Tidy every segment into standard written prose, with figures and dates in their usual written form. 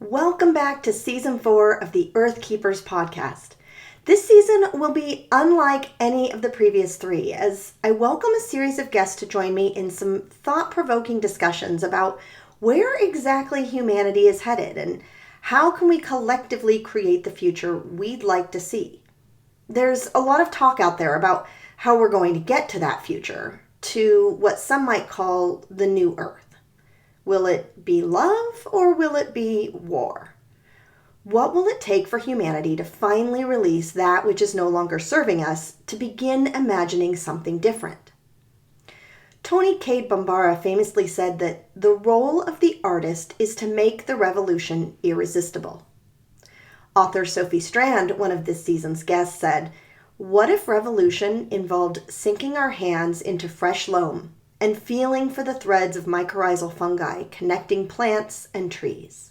Welcome back to Season 4 of the Earth Keepers podcast. This season will be unlike any of the previous 3, as I welcome a series of guests to join me in some thought-provoking discussions about where exactly humanity is headed and how can we collectively create the future we'd like to see. There's a lot of talk out there about how we're going to get to that future, to what some might call the new Earth. Will it be love or will it be war? What will it take for humanity to finally release that which is no longer serving us to begin imagining something different? Tony Cade Bambara famously said that the role of the artist is to make the revolution irresistible. Author Sophie Strand, one of this season's guests, said, "What if revolution involved sinking our hands into fresh loam and feeling for the threads of mycorrhizal fungi connecting plants and trees?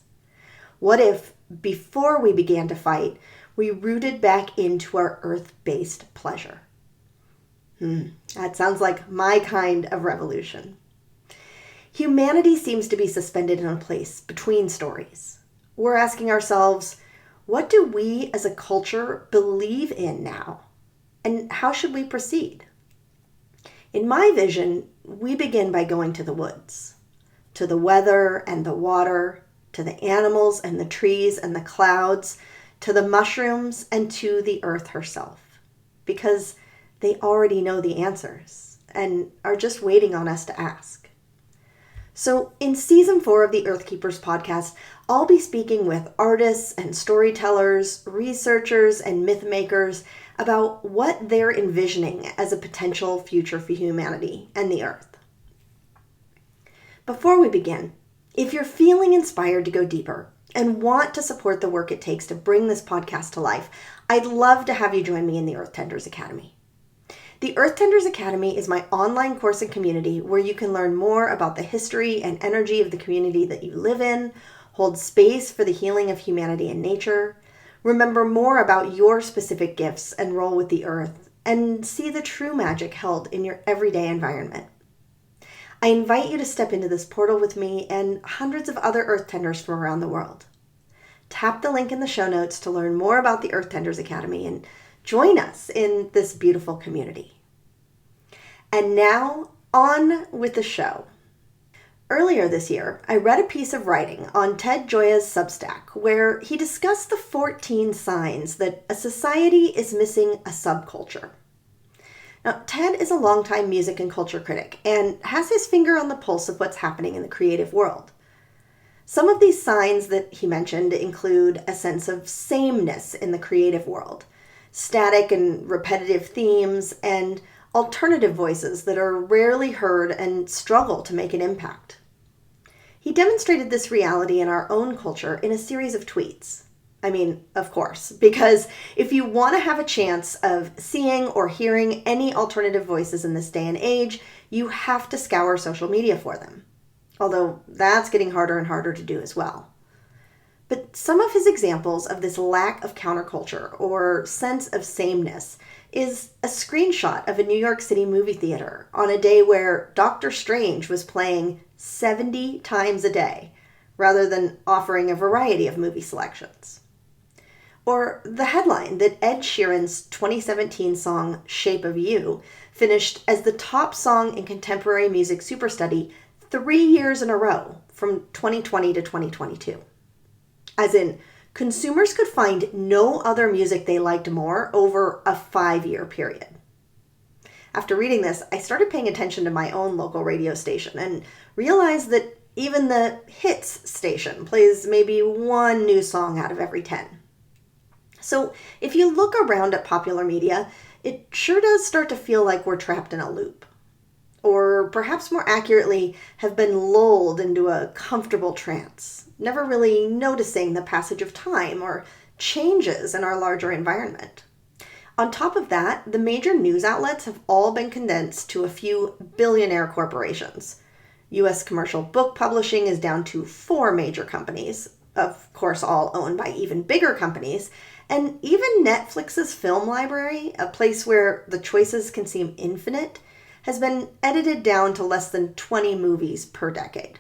What if, before we began to fight, we rooted back into our earth-based pleasure?" That sounds like my kind of revolution. Humanity seems to be suspended in a place between stories. We're asking ourselves, what do we as a culture believe in now? And how should we proceed? In my vision, we begin by going to the woods, to the weather and the water, to the animals and the trees and the clouds, to the mushrooms and to the earth herself, because they already know the answers and are just waiting on us to ask. So in Season 4 of the Earth Keepers podcast, I'll be speaking with artists and storytellers, researchers and myth makers about what they're envisioning as a potential future for humanity and the Earth. Before we begin, if you're feeling inspired to go deeper and want to support the work it takes to bring this podcast to life, I'd love to have you join me in the Earth Tenders Academy. The Earth Tenders Academy is my online course and community where you can learn more about the history and energy of the community that you live in, hold space for the healing of humanity and nature, remember more about your specific gifts and role with the earth, and see the true magic held in your everyday environment. I invite you to step into this portal with me and hundreds of other Earth Tenders from around the world. Tap the link in the show notes to learn more about the Earth Tenders Academy and join us in this beautiful community. And now, on with the show. Earlier this year, I read a piece of writing on Ted Gioia's Substack where he discussed the 14 signs that a society is missing a subculture. Now, Ted is a longtime music and culture critic and has his finger on the pulse of what's happening in the creative world. Some of these signs that he mentioned include a sense of sameness in the creative world, static and repetitive themes, and alternative voices that are rarely heard and struggle to make an impact. He demonstrated this reality in our own culture in a series of tweets. I mean, of course, because if you want to have a chance of seeing or hearing any alternative voices in this day and age, you have to scour social media for them. Although that's getting harder and harder to do as well. But some of his examples of this lack of counterculture or sense of sameness is a screenshot of a New York City movie theater on a day where Doctor Strange was playing 70 times a day, rather than offering a variety of movie selections. Or the headline that Ed Sheeran's 2017 song Shape of You finished as the top song in contemporary music superstudy 3 years in a row from 2020 to 2022. As in, consumers could find no other music they liked more over a 5-year period. After reading this, I started paying attention to my own local radio station and realized that even the hits station plays maybe one new song out of every 10. So if you look around at popular media, it sure does start to feel like we're trapped in a loop. Or perhaps more accurately, have been lulled into a comfortable trance, never really noticing the passage of time or changes in our larger environment. On top of that, the major news outlets have all been condensed to a few billionaire corporations. U.S. commercial book publishing is down to 4 major companies, of course all owned by even bigger companies, and even Netflix's film library, a place where the choices can seem infinite, has been edited down to less than 20 movies per decade.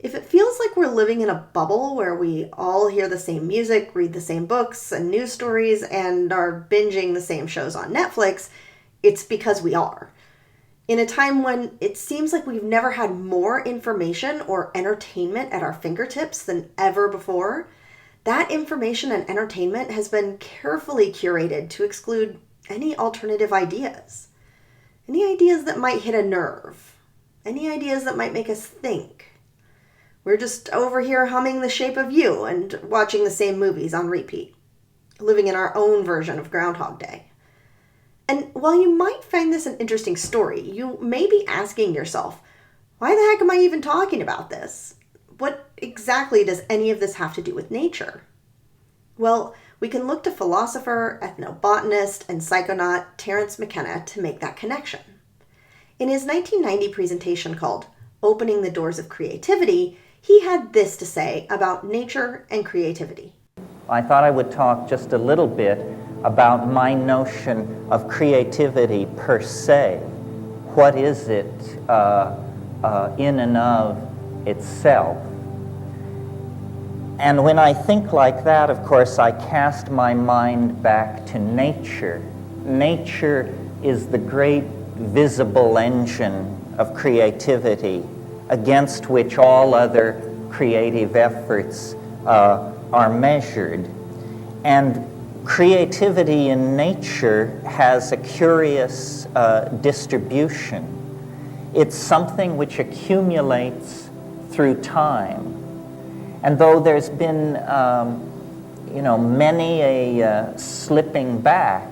If it feels like we're living in a bubble where we all hear the same music, read the same books and news stories, and are binging the same shows on Netflix, it's because we are. In a time when it seems like we've never had more information or entertainment at our fingertips than ever before, that information and entertainment has been carefully curated to exclude any alternative ideas. Any ideas that might hit a nerve. Any ideas that might make us think. We're just over here humming The Shape of You and watching the same movies on repeat, living in our own version of Groundhog Day. And while you might find this an interesting story, you may be asking yourself, why the heck am I even talking about this? What exactly does any of this have to do with nature? Well, we can look to philosopher, ethnobotanist, and psychonaut Terence McKenna to make that connection. In his 1990 presentation called Opening the Doors of Creativity, he had this to say about nature and creativity. I thought I would talk just a little bit about my notion of creativity per se. What is it in and of itself? And when I think like that, of course, I cast my mind back to nature. Nature is the great visible engine of creativity against which all other creative efforts are measured. And creativity in nature has a curious distribution. It's something which accumulates through time. And though there's been, many a slipping back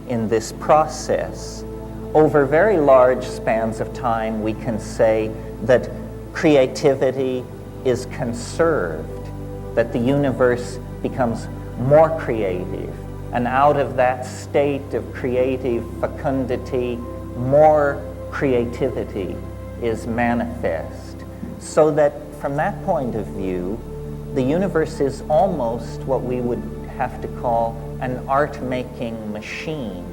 in this process, over very large spans of time, we can say that creativity is conserved, that the universe becomes more creative, and out of that state of creative fecundity, more creativity is manifest. So that from that point of view, the universe is almost what we would have to call an art-making machine,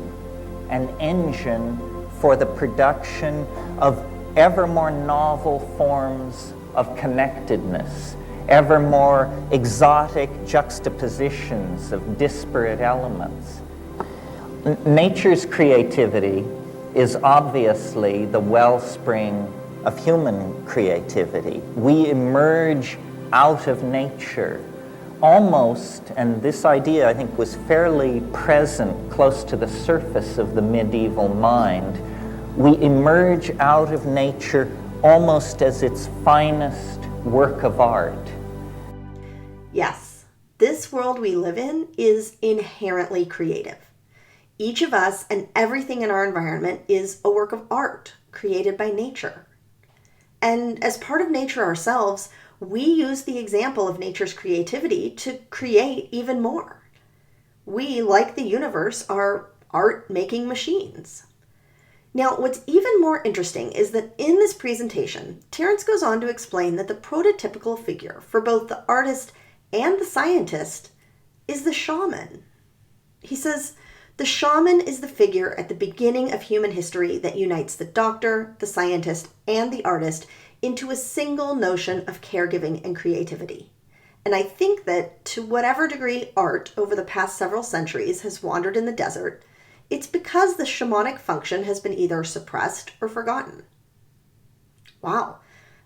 an engine for the production of ever more novel forms of connectedness, ever more exotic juxtapositions of disparate elements. Nature's creativity is obviously the wellspring of human creativity. We emerge out of nature almost, and this idea I think was fairly present close to the surface of the medieval mind, we emerge out of nature almost as its finest work of art. Yes, this world we live in is inherently creative. Each of us and everything in our environment is a work of art created by nature. And as part of nature ourselves, we use the example of nature's creativity to create even more. We, like the universe, are art-making machines. Now, what's even more interesting is that in this presentation, Terence goes on to explain that the prototypical figure for both the artist and the scientist is the shaman. He says, the shaman is the figure at the beginning of human history that unites the doctor, the scientist, and the artist into a single notion of caregiving and creativity. And I think that to whatever degree art over the past several centuries has wandered in the desert, it's because the shamanic function has been either suppressed or forgotten. Wow,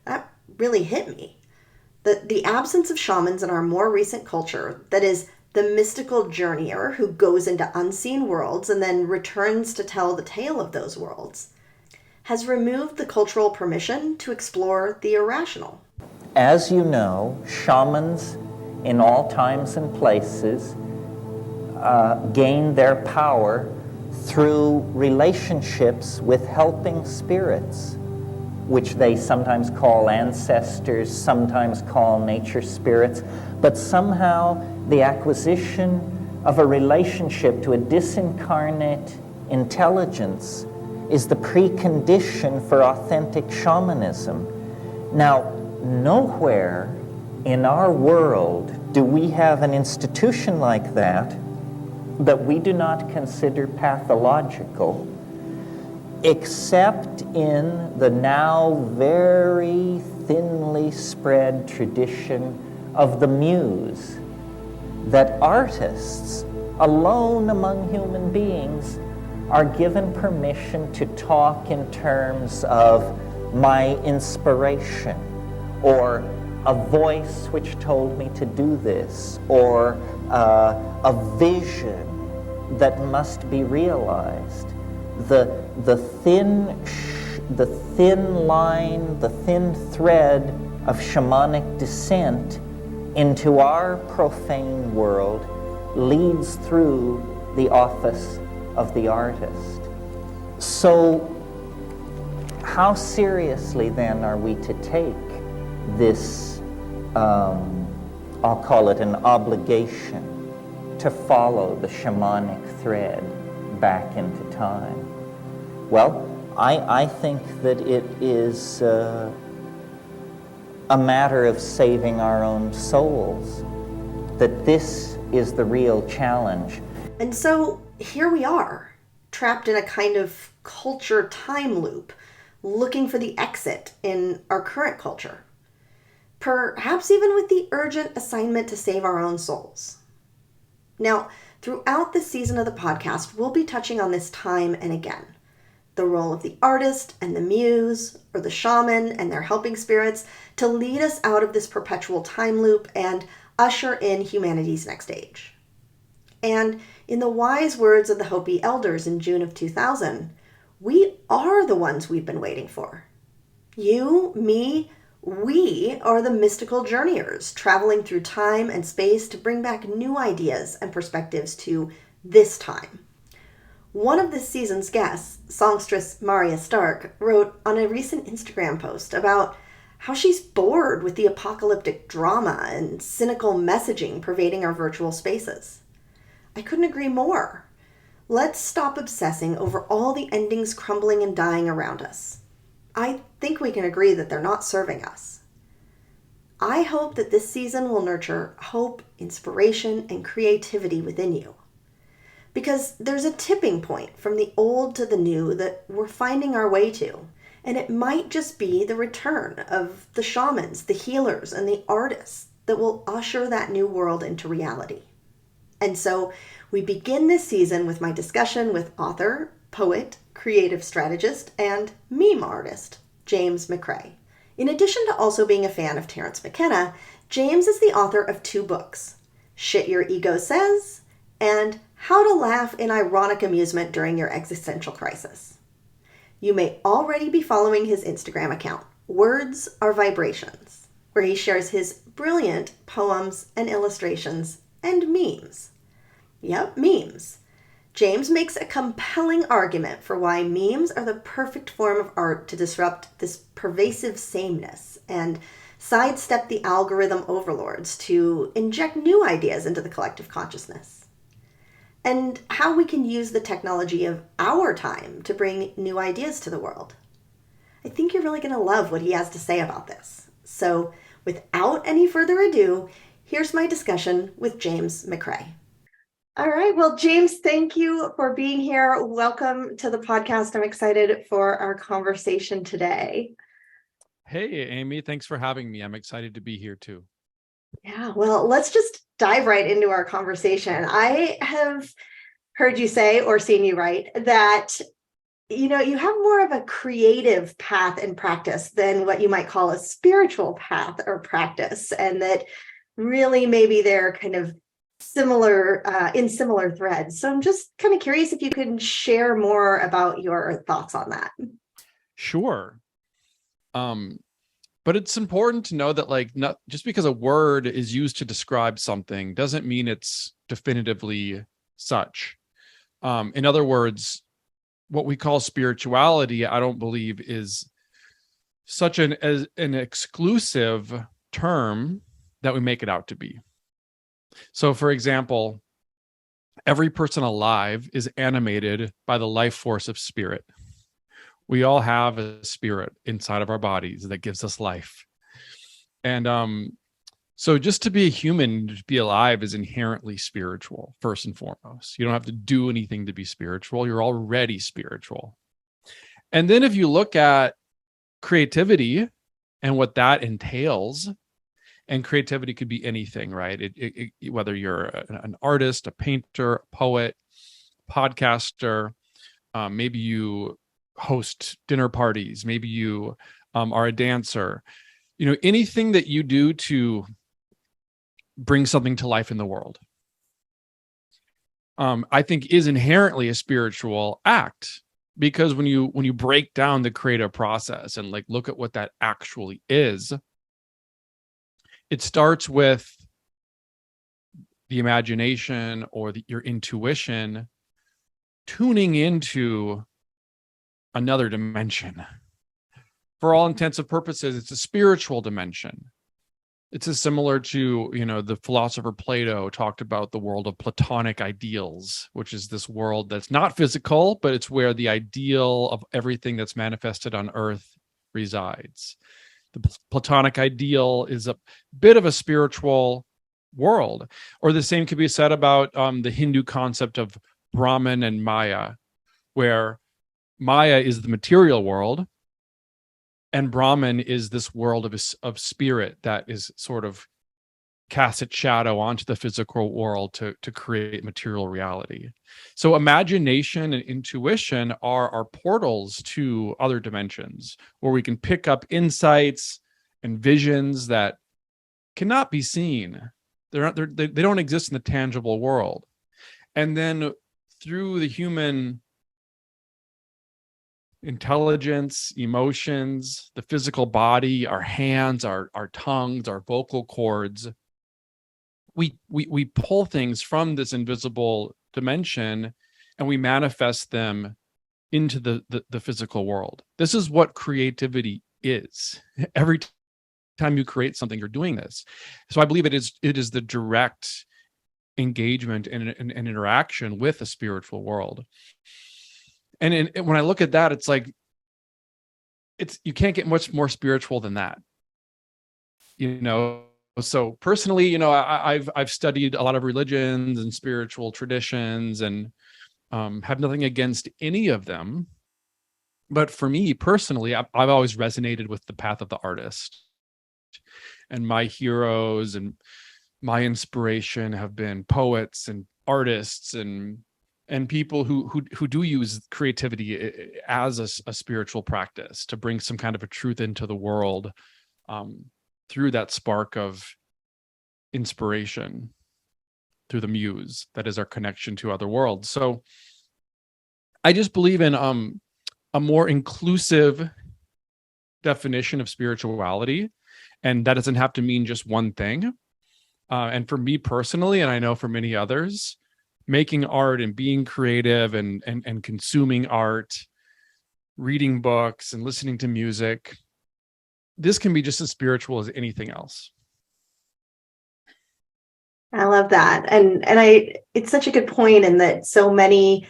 that really hit me. The absence of shamans in our more recent culture, that is, the mystical journeyer who goes into unseen worlds and then returns to tell the tale of those worlds, has removed the cultural permission to explore the irrational. As you know, shamans in all times and places gain their power through relationships with helping spirits, which they sometimes call ancestors, sometimes call nature spirits, but somehow the acquisition of a relationship to a disincarnate intelligence is the precondition for authentic shamanism. Now, nowhere in our world do we have an institution like that we do not consider pathological, except in the now very thinly spread tradition of the muse, that artists, alone among human beings, are given permission to talk in terms of my inspiration, or a voice which told me to do this, or a vision that must be realized. The thin line, the thin thread of shamanic descent into our profane world leads through the office of the artist. So how seriously then are we to take this, I'll call it an obligation, to follow the shamanic thread back into time? Well, I think that it is a matter of saving our own souls, that this is the real challenge. And so here we are, trapped in a kind of culture time loop, looking for the exit in our current culture. Perhaps even with the urgent assignment to save our own souls. Now, throughout this season of the podcast, we'll be touching on this time and again. The role of the artist and the muse, or the shaman and their helping spirits, to lead us out of this perpetual time loop and usher in humanity's next age. And in the wise words of the Hopi elders in June of 2000, we are the ones we've been waiting for. You, me, we are the mystical journeyers traveling through time and space to bring back new ideas and perspectives to this time. One of this season's guests, songstress Maria Stark, wrote on a recent Instagram post about how she's bored with the apocalyptic drama and cynical messaging pervading our virtual spaces. I couldn't agree more. Let's stop obsessing over all the endings crumbling and dying around us. I think we can agree that they're not serving us. I hope that this season will nurture hope, inspiration, and creativity within you. Because there's a tipping point from the old to the new that we're finding our way to, and it might just be the return of the shamans, the healers, and the artists that will usher that new world into reality. And so we begin this season with my discussion with author, poet, creative strategist, and meme artist, James McCrae. In addition to also being a fan of Terence McKenna, James is the author of 2 books, Shit Your Ego Says, and How to Laugh in Ironic Amusement During Your Existential Crisis. You may already be following his Instagram account, Words Are Vibrations, where he shares his brilliant poems and illustrations and memes. Yep, memes. James makes a compelling argument for why memes are the perfect form of art to disrupt this pervasive sameness and sidestep the algorithm overlords to inject new ideas into the collective consciousness. And how we can use the technology of our time to bring new ideas to the world. I think you're really going to love what he has to say about this. So, without any further ado, here's my discussion with James McCrae. All right. Well, James, thank you for being here. Welcome to the podcast. I'm excited for our conversation today. Hey, Amy, thanks for having me. I'm excited to be here too. Yeah, well, let's just dive right into our conversation. I have heard you say or seen you write that, you have more of a creative path and practice than what you might call a spiritual path or practice, and that really maybe they're kind of similar in similar threads. So I'm just kind of curious if you can share more about your thoughts on that. Sure. But it's important to know that not just because a word is used to describe something doesn't mean it's definitively such. In other words, what we call spirituality, I don't believe is such an exclusive term that we make it out to be. So, for example, every person alive is animated by the life force of spirit. We all have a spirit inside of our bodies that gives us life. And so just to be a human, to be alive is inherently spiritual, first and foremost. You don't have to do anything to be spiritual. You're already spiritual. And then if you look at creativity and what that entails. And creativity could be anything, right? Whether you're an artist, a painter, a poet, podcaster, maybe you host dinner parties, maybe you are a dancer, anything that you do to bring something to life in the world, I think is inherently a spiritual act. Because when you break down the creative process and like look at what that actually is, it starts with the imagination or your intuition tuning into another dimension. For all intents and purposes, it's a spiritual dimension. It's as similar to, the philosopher Plato talked about the world of Platonic ideals, which is this world that's not physical, but it's where the ideal of everything that's manifested on earth resides. The Platonic ideal is a bit of a spiritual world. Or the same could be said about the Hindu concept of Brahman and Maya, where Maya is the material world and Brahman is this world of spirit that is sort of casts its shadow onto the physical world to create material reality. So imagination and intuition are portals to other dimensions where we can pick up insights and visions that cannot be seen. They don't exist in the tangible world. And then through the human intelligence, emotions, the physical body, our hands, our tongues, our vocal cords, we pull things from this invisible dimension and we manifest them into the physical world. This is what creativity is. Every time you create something, you're doing this. So I believe it is the direct engagement and interaction with the spiritual world. And when I look at that, it's like, you can't get much more spiritual than that. So personally, I've studied a lot of religions and spiritual traditions and have nothing against any of them. But for me personally, I've always resonated with the path of the artist. And my heroes and my inspiration have been poets and artists and people who do use creativity as a spiritual practice to bring some kind of a truth into the world through that spark of inspiration, through the muse that is our connection to other worlds. So I just believe in a more inclusive definition of spirituality, and that doesn't have to mean just one thing. And for me personally, and I know for many others, making art and being creative and consuming art, reading books and listening to music, this can be just as spiritual as anything else. I love that. And it's such a good point in that so many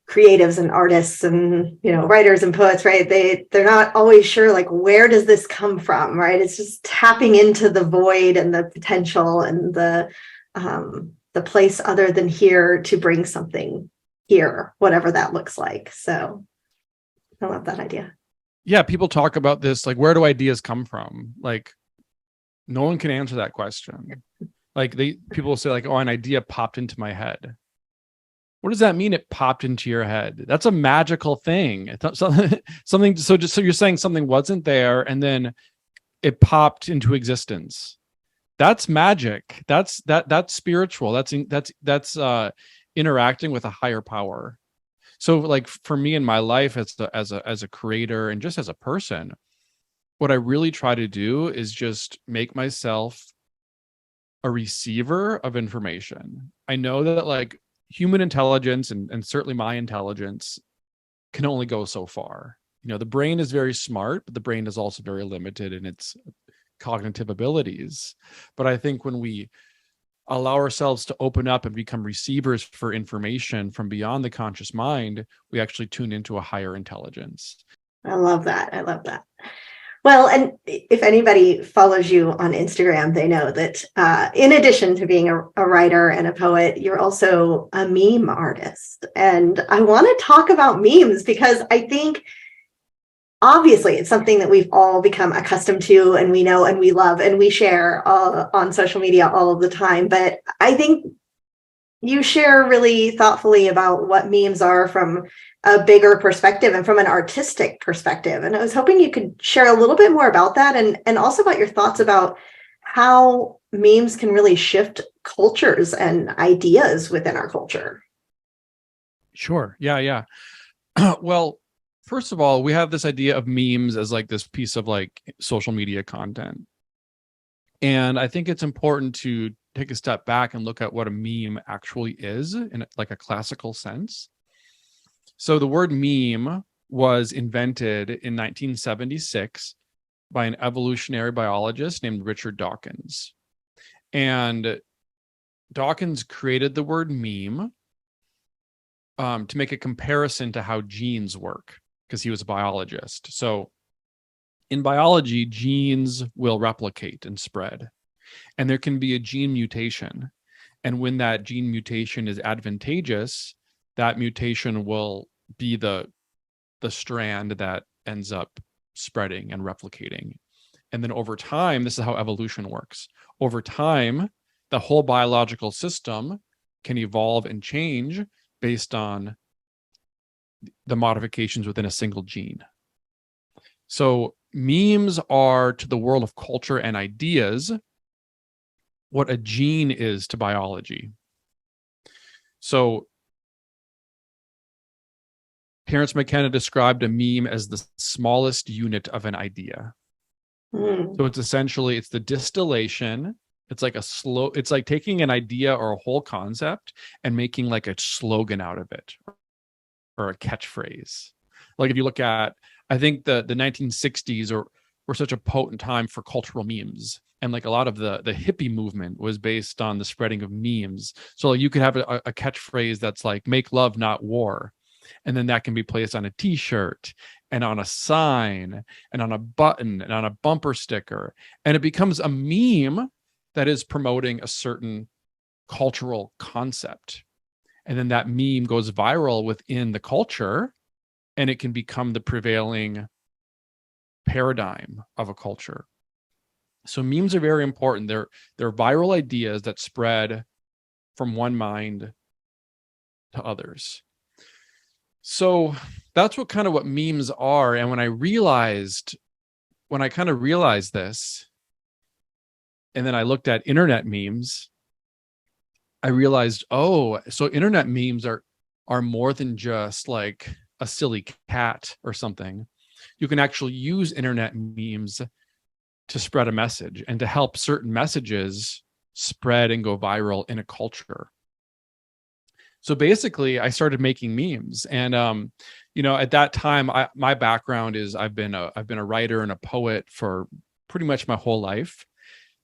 creatives and artists and, writers and poets, right? They're not always sure, like, where does this come from, right? It's just tapping into the void and the potential and the place other than here to bring something here, whatever that looks like. So I love that idea. Yeah, people talk about this, like, where do ideas come from? Like, no one can answer that question. Like, people will say, like, oh, an idea popped into my head. What does that mean? It popped into your head. That's a magical thing. Something. So you're saying something wasn't there, and then it popped into existence. That's magic. That's spiritual. That's interacting with a higher power. So, like, for me in my life as a creator and just as a person, what I really try to do is just make myself a receiver of information. I know that, like, human intelligence and certainly my intelligence can only go so far. The brain is very smart, but the brain is also very limited in its cognitive abilities. But I think when we allow ourselves to open up and become receivers for information from beyond the conscious mind, we actually tune into a higher intelligence. I love that. Well, and if anybody follows you on Instagram, they know that in addition to being a writer and a poet, you're also a meme artist. And I want to talk about memes because I think obviously it's something that we've all become accustomed to, and we know and we love and we share on social media all of the time. But I think you share really thoughtfully about what memes are from a bigger perspective and from an artistic perspective. And I was hoping you could share a little bit more about that, and also about your thoughts about how memes can really shift cultures and ideas within our culture. Sure. Yeah, yeah. Well, first of all, we have this idea of memes as like this piece of like social media content. And I think it's important to take a step back and look at what a meme actually is in like a classical sense. So the word meme was invented in 1976 by an evolutionary biologist named Richard Dawkins. And Dawkins created the word meme to make a comparison to how genes work, because he was a biologist. So in biology, genes will replicate and spread, and there can be a gene mutation. And when that gene mutation is advantageous, that mutation will be the strand that ends up spreading and replicating. And then over time, this is how evolution works. Over time, the whole biological system can evolve and change based on the modifications within a single gene. So memes are to the world of culture and ideas what a gene is to biology. So Terence McKenna described a meme as the smallest unit of an idea. So it's essentially, it's the distillation. It's like taking an idea or a whole concept and making like a slogan out of it, or a catchphrase. Like if you look at, I think the 1960s were such a potent time for cultural memes. And like a lot of the hippie movement was based on the spreading of memes. So like you could have a catchphrase that's like, make love, not war. And then that can be placed on a t-shirt and on a sign and on a button and on a bumper sticker. And it becomes a meme that is promoting a certain cultural concept. And then that meme goes viral within the culture, and it can become the prevailing paradigm of a culture. So memes are very important. They're viral ideas that spread from one mind to others. So that's what memes are. And when I kind of realized this, and then I looked at internet memes, I realized, oh, so internet memes are more than just like a silly cat or something. You can actually use internet memes to spread a message and to help certain messages spread and go viral in a culture. So basically, I started making memes, and at that time, my background is I've been a writer and a poet for pretty much my whole life,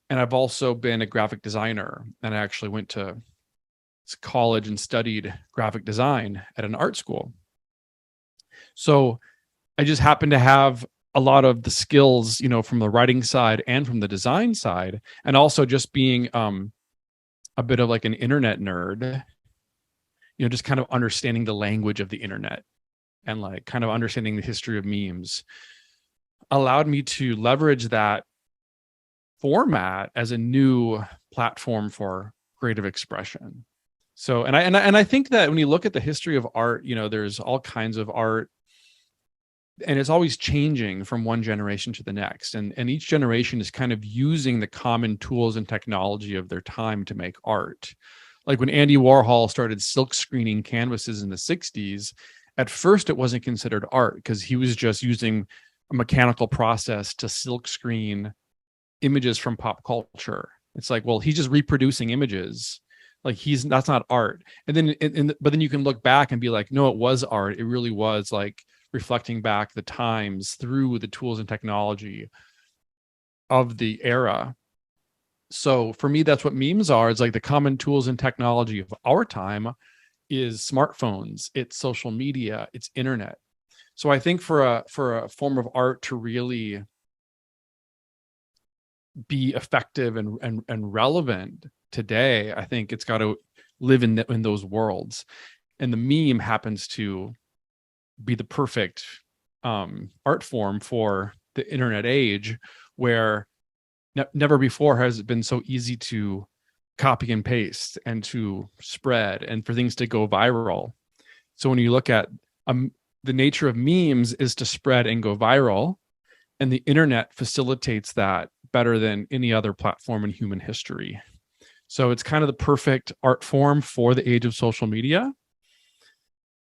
and I've also been a graphic designer, and I actually went to college and studied graphic design at an art school. So I just happen to have a lot of the skills, from the writing side and from the design side, and also just being a bit of like an internet nerd. Just kind of understanding the language of the internet and like kind of understanding the history of memes allowed me to leverage that format as a new platform for creative expression. So, and I think that when you look at the history of art, there's all kinds of art, and it's always changing from one generation to the next. And each generation is kind of using the common tools and technology of their time to make art. Like when Andy Warhol started silk screening canvases in the 60s, at first it wasn't considered art because he was just using a mechanical process to silk screen images from pop culture. It's like, well, he's just reproducing images. Like that's not art. And then, but then you can look back and be like, no, it was art. It really was like reflecting back the times through the tools and technology of the era. So for me, that's what memes are. It's like the common tools and technology of our time is smartphones, it's social media, it's internet. So I think for a form of art to really be effective and relevant today, I think it's got to live in those worlds. And the meme happens to be the perfect art form for the internet age, where never before has it been so easy to copy and paste and to spread and for things to go viral. So when you look at the nature of memes is to spread and go viral, and the internet facilitates that better than any other platform in human history. So it's kind of the perfect art form for the age of social media.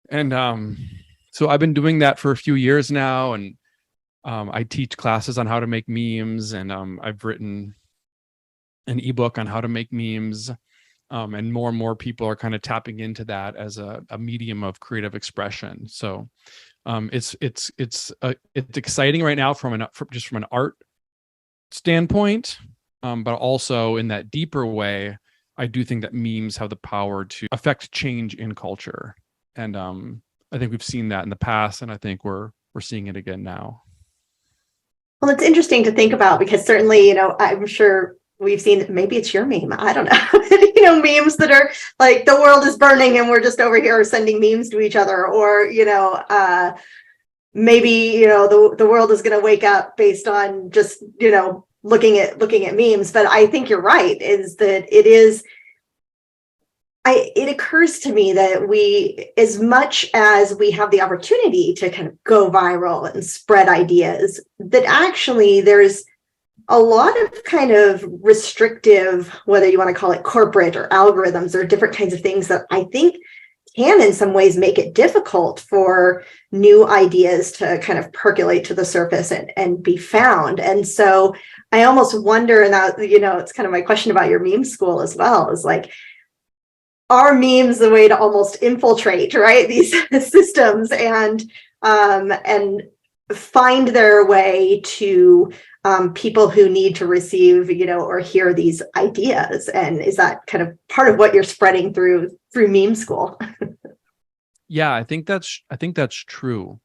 And so I've been doing that for a few years now, and I teach classes on how to make memes, and I've written an ebook on how to make memes, and more people are kind of tapping into that as a medium of creative expression. So it's exciting right now from an art standpoint, but also in that deeper way, I do think that memes have the power to affect change in culture, and I think we've seen that in the past, and I think we're seeing it again now. Well, it's interesting to think about, because certainly, I'm sure we've seen, maybe it's your meme, I don't know, memes that are like the world is burning and we're just over here sending memes to each other, or, maybe, the world is going to wake up based on just, looking at memes. But I think you're right, is that it occurs to me that we, as much as we have the opportunity to kind of go viral and spread ideas, that actually there's a lot of kind of restrictive, whether you want to call it corporate or algorithms or different kinds of things, that I think can in some ways make it difficult for new ideas to kind of percolate to the surface and be found. And so I almost wonder, and that, it's kind of my question about your meme school as well, is like, are memes the way to almost infiltrate, right, these systems and find their way to people who need to receive, or hear these ideas? And is that kind of part of what you're spreading through meme school? Yeah, I think that's true.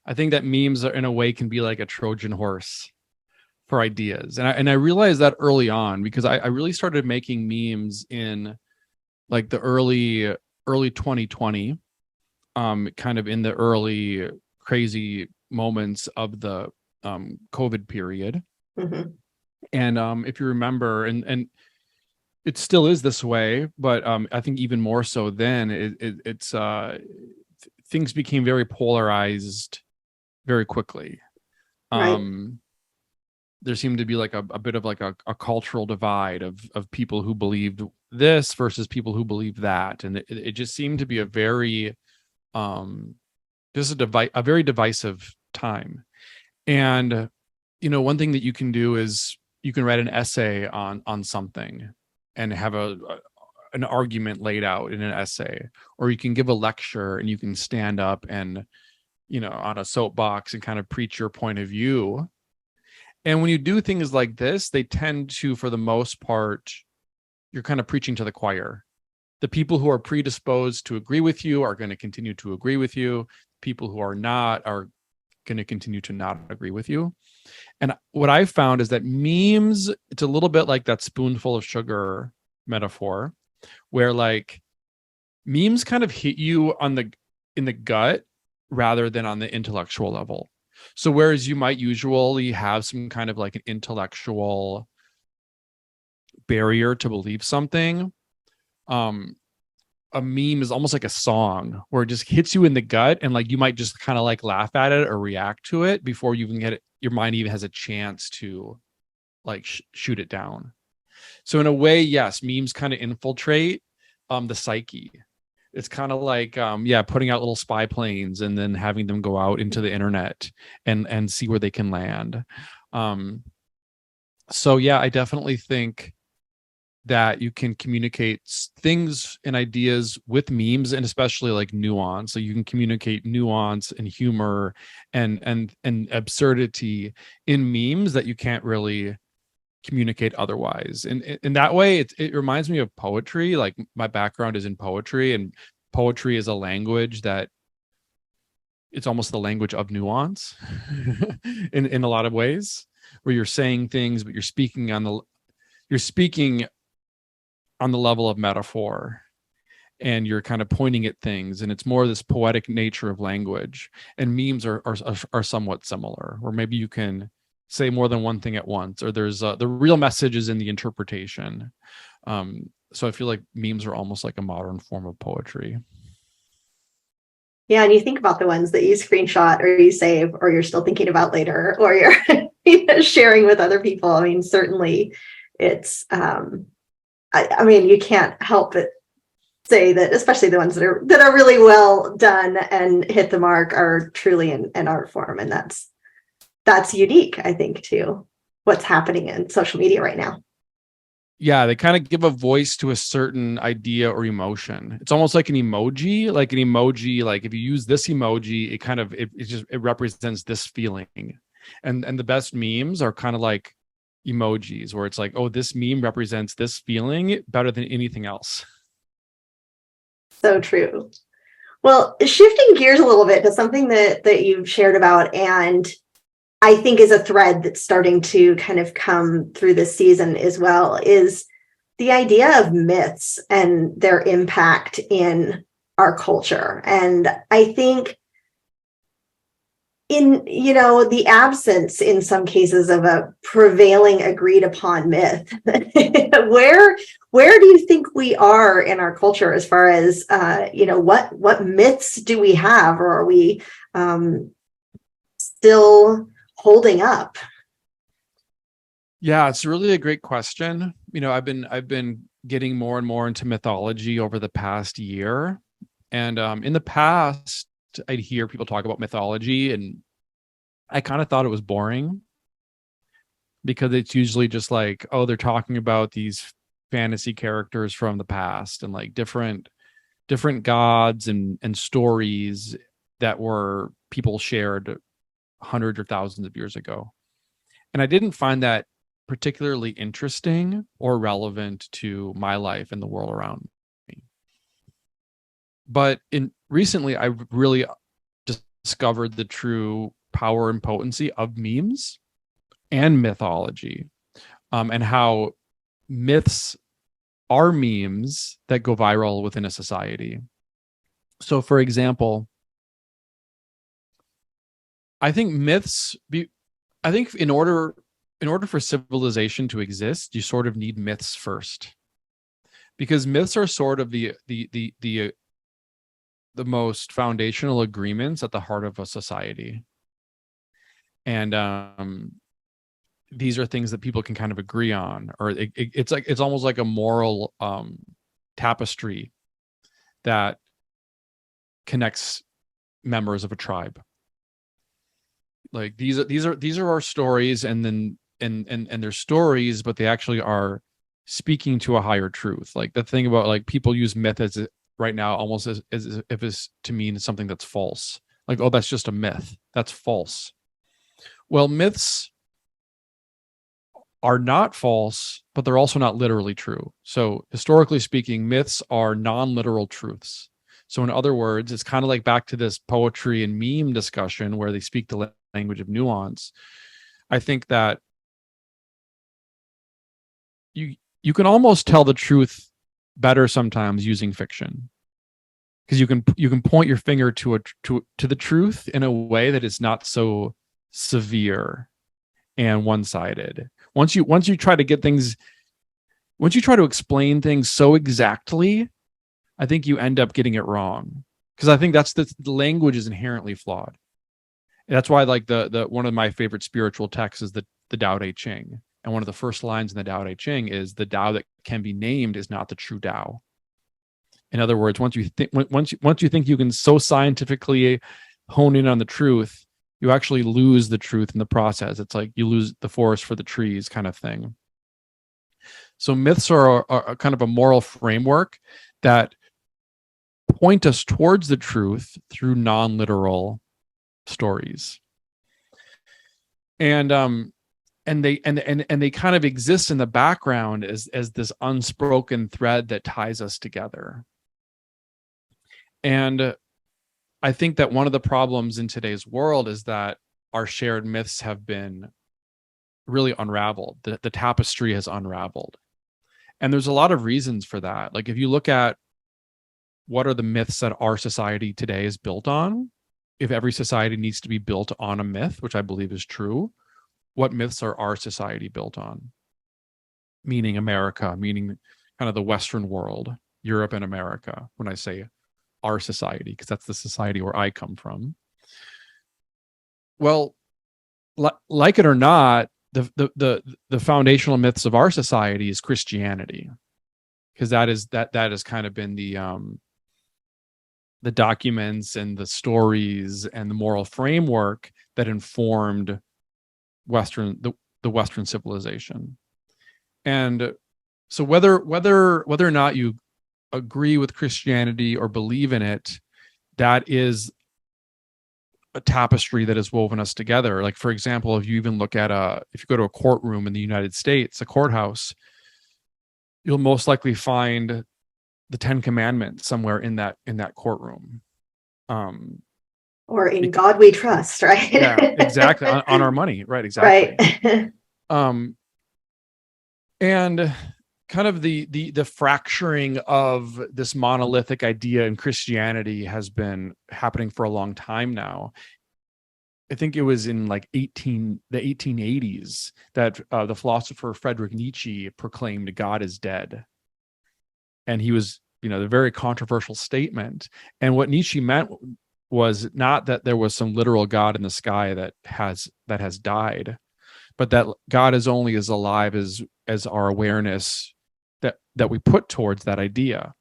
I think that memes are, in a way, can be like a Trojan horse for ideas. And I realized that early on, because I really started making memes in like the early 2020, kind of in the early crazy moments of the COVID period. Mm-hmm. And if you remember, and it still is this way, but I think even more so then, it's things became very polarized very quickly. Right. There seemed to be like a bit of like a cultural divide of people who believed this versus people who believe that, and it just seemed to be a very a very divisive time. And one thing that you can do is you can write an essay on something and have an argument laid out in an essay, or you can give a lecture and you can stand up and on a soapbox and kind of preach your point of view. And when you do things like this, they tend to, for the most part, you're kind of preaching to the choir. The people who are predisposed to agree with you are going to continue to agree with you. People who are not are going to continue to not agree with you. And what I found is that memes, it's a little bit like that spoonful of sugar metaphor, where like memes kind of hit you in the gut rather than on the intellectual level. So whereas you might usually have some kind of like an intellectual barrier to believe something, a meme is almost like a song where it just hits you in the gut, and like you might just kind of like laugh at it or react to it before you even get it. Your mind even has a chance to like shoot it down. So in a way, yes, memes kind of infiltrate the psyche. It's kind of like putting out little spy planes and then having them go out into the internet and see where they can land. So yeah, I definitely think that you can communicate things and ideas with memes, and especially like nuance. So you can communicate nuance and humor and absurdity in memes that you can't really communicate otherwise. And in that way, it reminds me of poetry. Like my background is in poetry, and poetry is a language that it's almost the language of nuance in a lot of ways, where you're saying things, but you're speaking on the level of metaphor. and you're kind of pointing at things, and it's more this poetic nature of language. And memes are somewhat similar, where maybe you can say more than one thing at once, or there's the real message is in the interpretation. So I feel like memes are almost like a modern form of poetry. Yeah, and you think about the ones that you screenshot or you save or you're still thinking about later or you're sharing with other people. I mean, certainly it's, I mean, you can't help but say that, especially the ones that are really well done and hit the mark, are truly an art form. And that's unique, I think, to what's happening in social media right now. Yeah, they kind of give a voice to a certain idea or emotion. It's almost like an emoji. Like if you use this emoji, it represents this feeling. And the best memes are kind of like emojis, where it's like, oh, this meme represents this feeling better than anything else. So true. Well, shifting gears a little bit to something that you've shared about, and I think is a thread that's starting to kind of come through this season as well, is the idea of myths and their impact in our culture. And I think in, the absence in some cases of a prevailing agreed upon myth, where do you think we are in our culture as far as, what myths do we have, or are we still holding up? Yeah, it's really a great question. I've been getting more and more into mythology over the past year. And in the past, I'd hear people talk about mythology, and I kind of thought it was boring, because it's usually just like, oh, they're talking about these fantasy characters from the past, and like different gods and stories that were people shared hundreds or thousands of years ago. And I didn't find that particularly interesting or relevant to my life and the world around me. But recently, I really discovered the true power and potency of memes and mythology, and how myths are memes that go viral within a society. So, for example, I think in order for civilization to exist, you sort of need myths first, because myths are sort of the most foundational agreements at the heart of a society. And these are things that people can kind of agree on, or it's almost like a moral tapestry that connects members of a tribe. Like these are our stories, and then and they're stories, but they actually are speaking to a higher truth. Like the thing about, like, people use myth as right now almost as if it's to mean something that's false. Like, oh, that's just a myth. That's false. Well, myths are not false, but they're also not literally true. So historically speaking, myths are non-literal truths. So in other words, it's kind of like back to this poetry and meme discussion where they speak the language of nuance. I think that you can almost tell the truth better sometimes using fiction, because you can point your finger to the truth in a way that is not so severe and one-sided. Once you try to explain things so exactly, I think you end up getting it wrong, because I think that's the language is inherently flawed. And that's why, like, the one of my favorite spiritual texts is the Tao Te Ching, and one of the first lines in the Tao Te Ching is, the Tao that can be named is not the true Tao. In other words, once you think you can so scientifically hone in on the truth, you actually lose the truth in the process. It's like you lose the forest for the trees kind of thing. So myths are a kind of a moral framework that point us towards the truth through non-literal stories. And they kind of exist in the background as this unspoken thread that ties us together. And I think that one of the problems in today's world is that our shared myths have been really unraveled. The tapestry has unraveled. And there's a lot of reasons for that. Like, if you look at what are the myths that our society today is built on? If every society needs to be built on a myth, which I believe is true, what myths are our society built on? Meaning America, meaning kind of the Western world, Europe and America, when I say our society, because that's the society where I come from. Well, like it or not, the foundational myths of our society is Christianity, because that has kind of been the documents and the stories and the moral framework that informed the Western civilization. And so whether or not you agree with Christianity or believe in it, that is a tapestry that has woven us together. Like, for example, if you even look at if you go to a courtroom in the United States, a courthouse, you'll most likely find the 10 Commandments somewhere in that courtroom. Or in God we trust, right? Yeah, exactly. on our money, right? Exactly. Right. And kind of the fracturing of this monolithic idea in Christianity has been happening for a long time now. I think it was in like the 1880s that the philosopher Friedrich Nietzsche proclaimed God is dead. And he was, the very controversial statement. And what Nietzsche meant was not that there was some literal God in the sky that has died, but that God is only as alive as our awareness that we put towards that idea.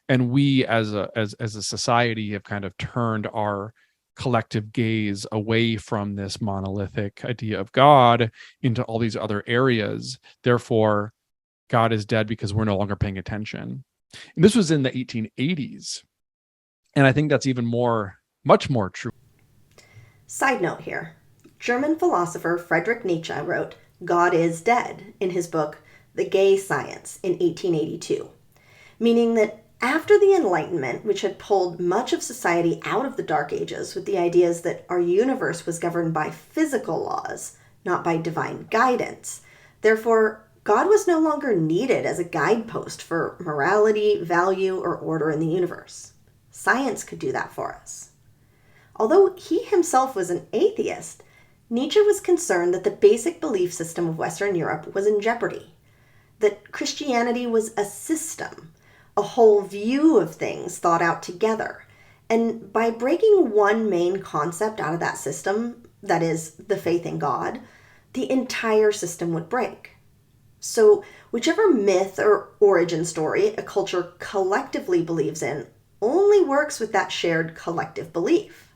And we as a society have kind of turned our collective gaze away from this monolithic idea of God into all these other areas. Therefore, God is dead because we're no longer paying attention. And this was in the 1880s. And I think that's much more true. Side note here. German philosopher Friedrich Nietzsche wrote God is dead in his book The Gay Science in 1882, meaning that after the Enlightenment, which had pulled much of society out of the Dark Ages with the ideas that our universe was governed by physical laws, not by divine guidance, therefore God was no longer needed as a guidepost for morality, value, or order in the universe. Science could do that for us. Although he himself was an atheist, Nietzsche was concerned that the basic belief system of Western Europe was in jeopardy, that Christianity was a system, a whole view of things thought out together. And by breaking one main concept out of that system, that is, the faith in God, the entire system would break. So whichever myth or origin story a culture collectively believes in only works with that shared collective belief.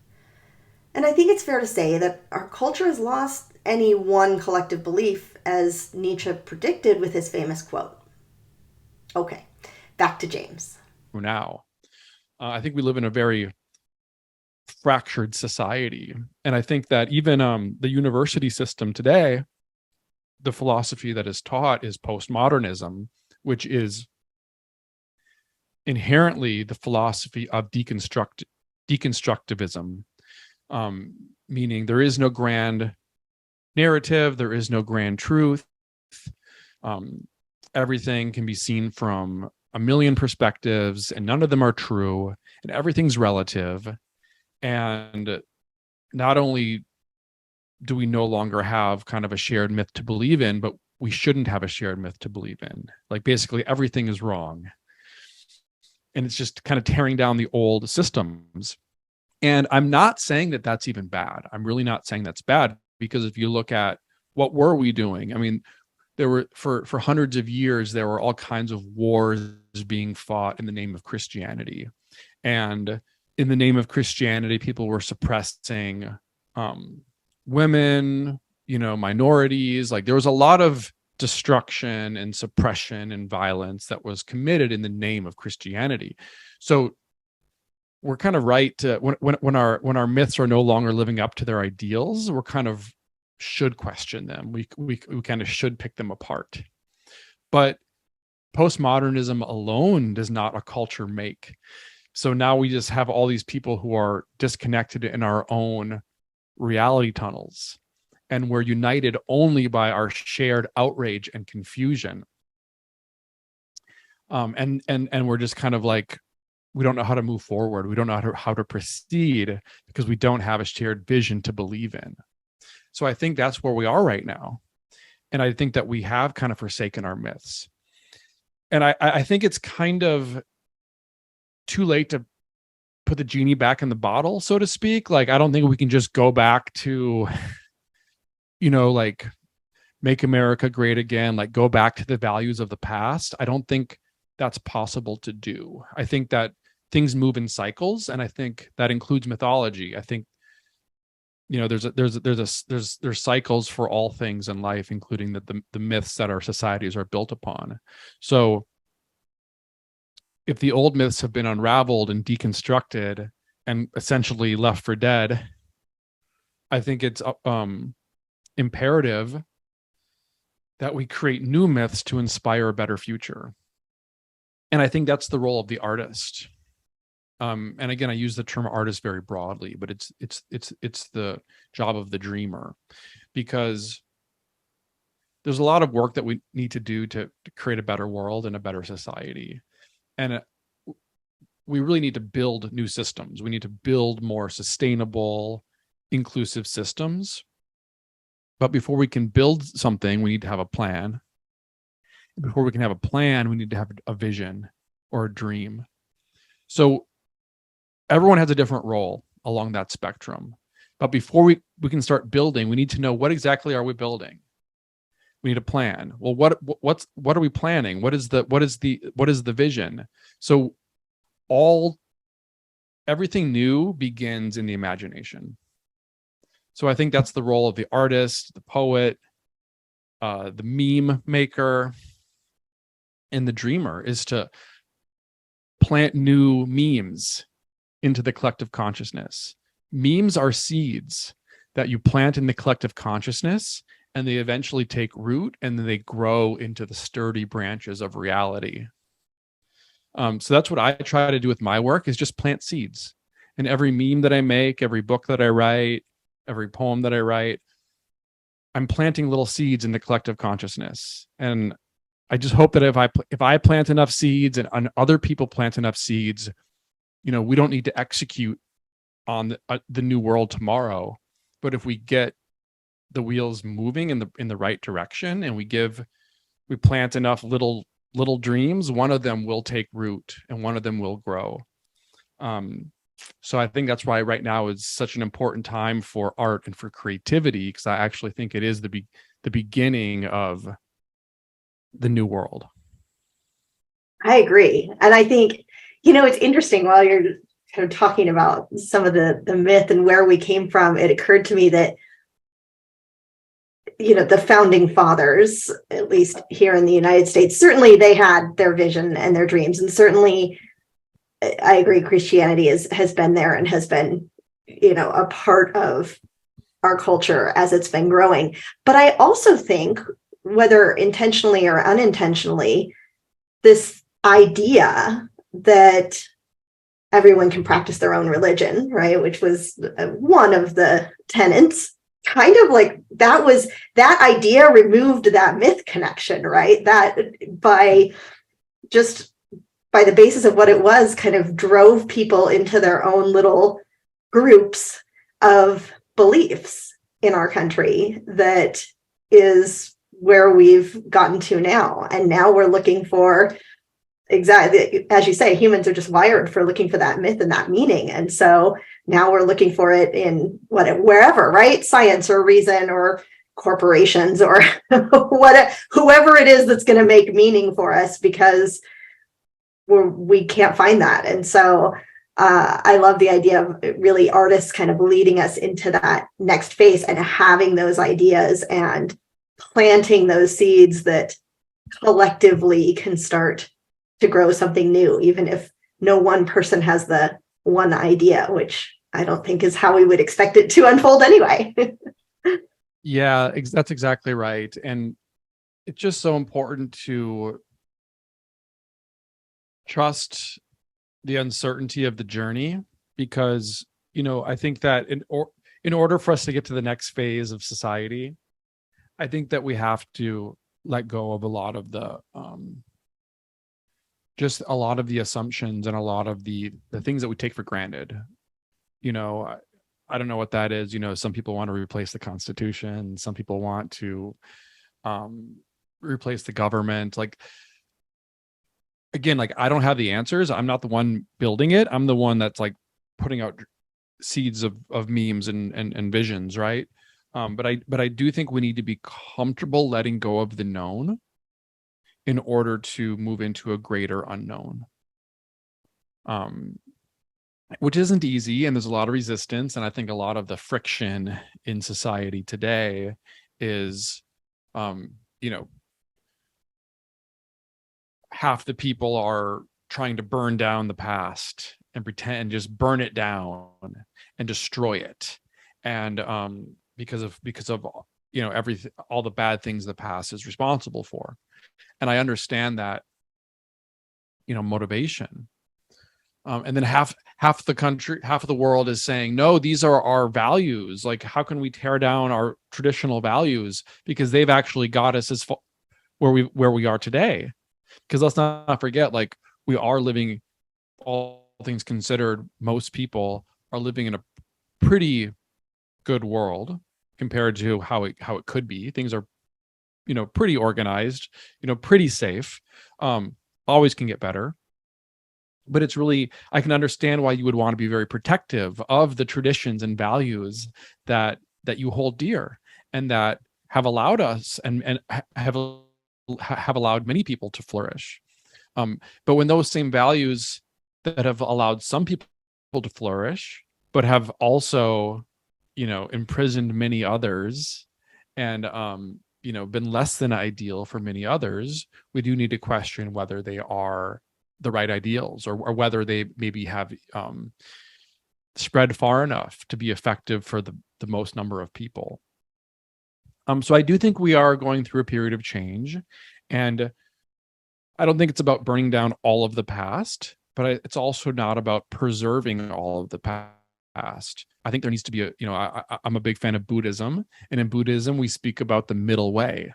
And I think it's fair to say that our culture has lost any one collective belief, as Nietzsche predicted with his famous quote. Okay, back to James. Now, I think we live in a very fractured society. And I think that even the university system today, the philosophy that is taught is postmodernism, which is inherently the philosophy of deconstructivism, meaning there is no grand narrative, there is no grand truth. Everything can be seen from a million perspectives, and none of them are true, and everything's relative. And not only do we no longer have kind of a shared myth to believe in, but we shouldn't have a shared myth to believe in. Like, basically everything is wrong. And it's just kind of tearing down the old systems. And I'm not saying that that's even bad. I'm really not saying that's bad, because if you look at what were we doing? I mean, there were for hundreds of years, there were all kinds of wars being fought in the name of Christianity. And in the name of Christianity, people were suppressing women, minorities. Like, there was a lot of destruction and suppression and violence that was committed in the name of Christianity. So we're kind of right to, when our myths are no longer living up to their ideals, we're kind of should question them. We kind of should pick them apart. But postmodernism alone does not a culture make. So now we just have all these people who are disconnected in our own reality tunnels, and we're united only by our shared outrage and confusion. And we're just kind of like we don't know how to move forward. We don't know how to proceed because we don't have a shared vision to believe in. So I think that's where we are right now. And I think that we have kind of forsaken our myths. And I think it's kind of too late to put the genie back in the bottle, so to speak. Like, I don't think we can just go back to, like, make America great again, like go back to the values of the past. I don't think that's possible to do. I think that things move in cycles, and I think that includes mythology. I think, there's cycles for all things in life, including the myths that our societies are built upon. So if the old myths have been unraveled and deconstructed and essentially left for dead, I think it's imperative that we create new myths to inspire a better future. And I think that's the role of the artist. And again, I use the term artist very broadly, but it's the job of the dreamer, because there's a lot of work that we need to do to create a better world and a better society. And we really need to build new systems. We need to build more sustainable, inclusive systems. But before we can build something, we need to have a plan. Before we can have a plan, we need to have a vision or a dream. So everyone has a different role along that spectrum. But before we can start building, we need to know, what exactly are we building? We need a plan. Well, what are we planning? What is the vision? So everything new begins in the imagination. So I think that's the role of the artist, the poet, the meme maker, and the dreamer, is to plant new memes into the collective consciousness. Memes are seeds that you plant in the collective consciousness, and they eventually take root, and then they grow into the sturdy branches of reality. So that's what I try to do with my work, is just plant seeds. And every meme that I make, every book that I write, every poem that I write, I'm planting little seeds in the collective consciousness. And I just hope that if I plant enough seeds and other people plant enough seeds, we don't need to execute on the new world tomorrow. But if we get the wheels moving in the right direction, and we plant enough little dreams, one of them will take root and one of them will grow. So I think that's why right now is such an important time for art and for creativity, because I actually think it is the beginning of the new world. I agree. And I think, it's interesting, while you're kind of talking about some of the myth and where we came from, it occurred to me that, the founding fathers, at least here in the United States, certainly they had their vision and their dreams. And certainly I agree, Christianity has been there and has been, a part of our culture as it's been growing. But I also think, whether intentionally or unintentionally, this idea that everyone can practice their own religion, right, which was one of the tenets, kind of like that idea removed that myth connection, right? That by the basis of what it was, kind of drove people into their own little groups of beliefs in our country. That is where we've gotten to now. And now we're looking for, exactly as you say, humans are just wired for looking for that myth and that meaning. And so now we're looking for it in wherever, right? Science or reason or corporations or whoever it is that's going to make meaning for us, because we can't find that. And so I love the idea of really artists kind of leading us into that next phase and having those ideas and planting those seeds that collectively can start to grow something new, even if no one person has the one idea, which I don't think is how we would expect it to unfold anyway. Yeah, that's exactly right. And it's just so important to trust the uncertainty of the journey, because, I think that in order for us to get to the next phase of society, I think that we have to let go of a lot of the just a lot of the assumptions and a lot of the things that we take for granted. I don't know what that is. Some people want to replace the Constitution. Some people want to replace the government. Like, again, like, I don't have the answers. I'm not the one building it. I'm the one that's like putting out seeds of memes and visions, right? But I do think we need to be comfortable letting go of the known in order to move into a greater unknown. Which isn't easy, and there's a lot of resistance, and I think a lot of the friction in society today is, half the people are trying to burn down the past and pretend, just burn it down and destroy it, and because of everything, all the bad things the past is responsible for. And I understand that motivation. And then half the country, half of the world is saying, no, these are our values. Like, how can we tear down our traditional values because they've actually got us as far where we are today? Because let's not forget, like, we are living, all things considered, most people are living in a pretty good world compared to how it could be. Things are, pretty organized, pretty safe. Always can get better. But it's really, I can understand why you would want to be very protective of the traditions and values that you hold dear and that have allowed us and have allowed many people to flourish. But when those same values that have allowed some people to flourish, but have also, imprisoned many others and, been less than ideal for many others, we do need to question whether they are the right ideals or whether they maybe have spread far enough to be effective for the most number of people. So I do think we are going through a period of change, and I don't think it's about burning down all of the past, but it's also not about preserving all of the past. I think there needs to be I'm a big fan of Buddhism, and in Buddhism we speak about the middle way.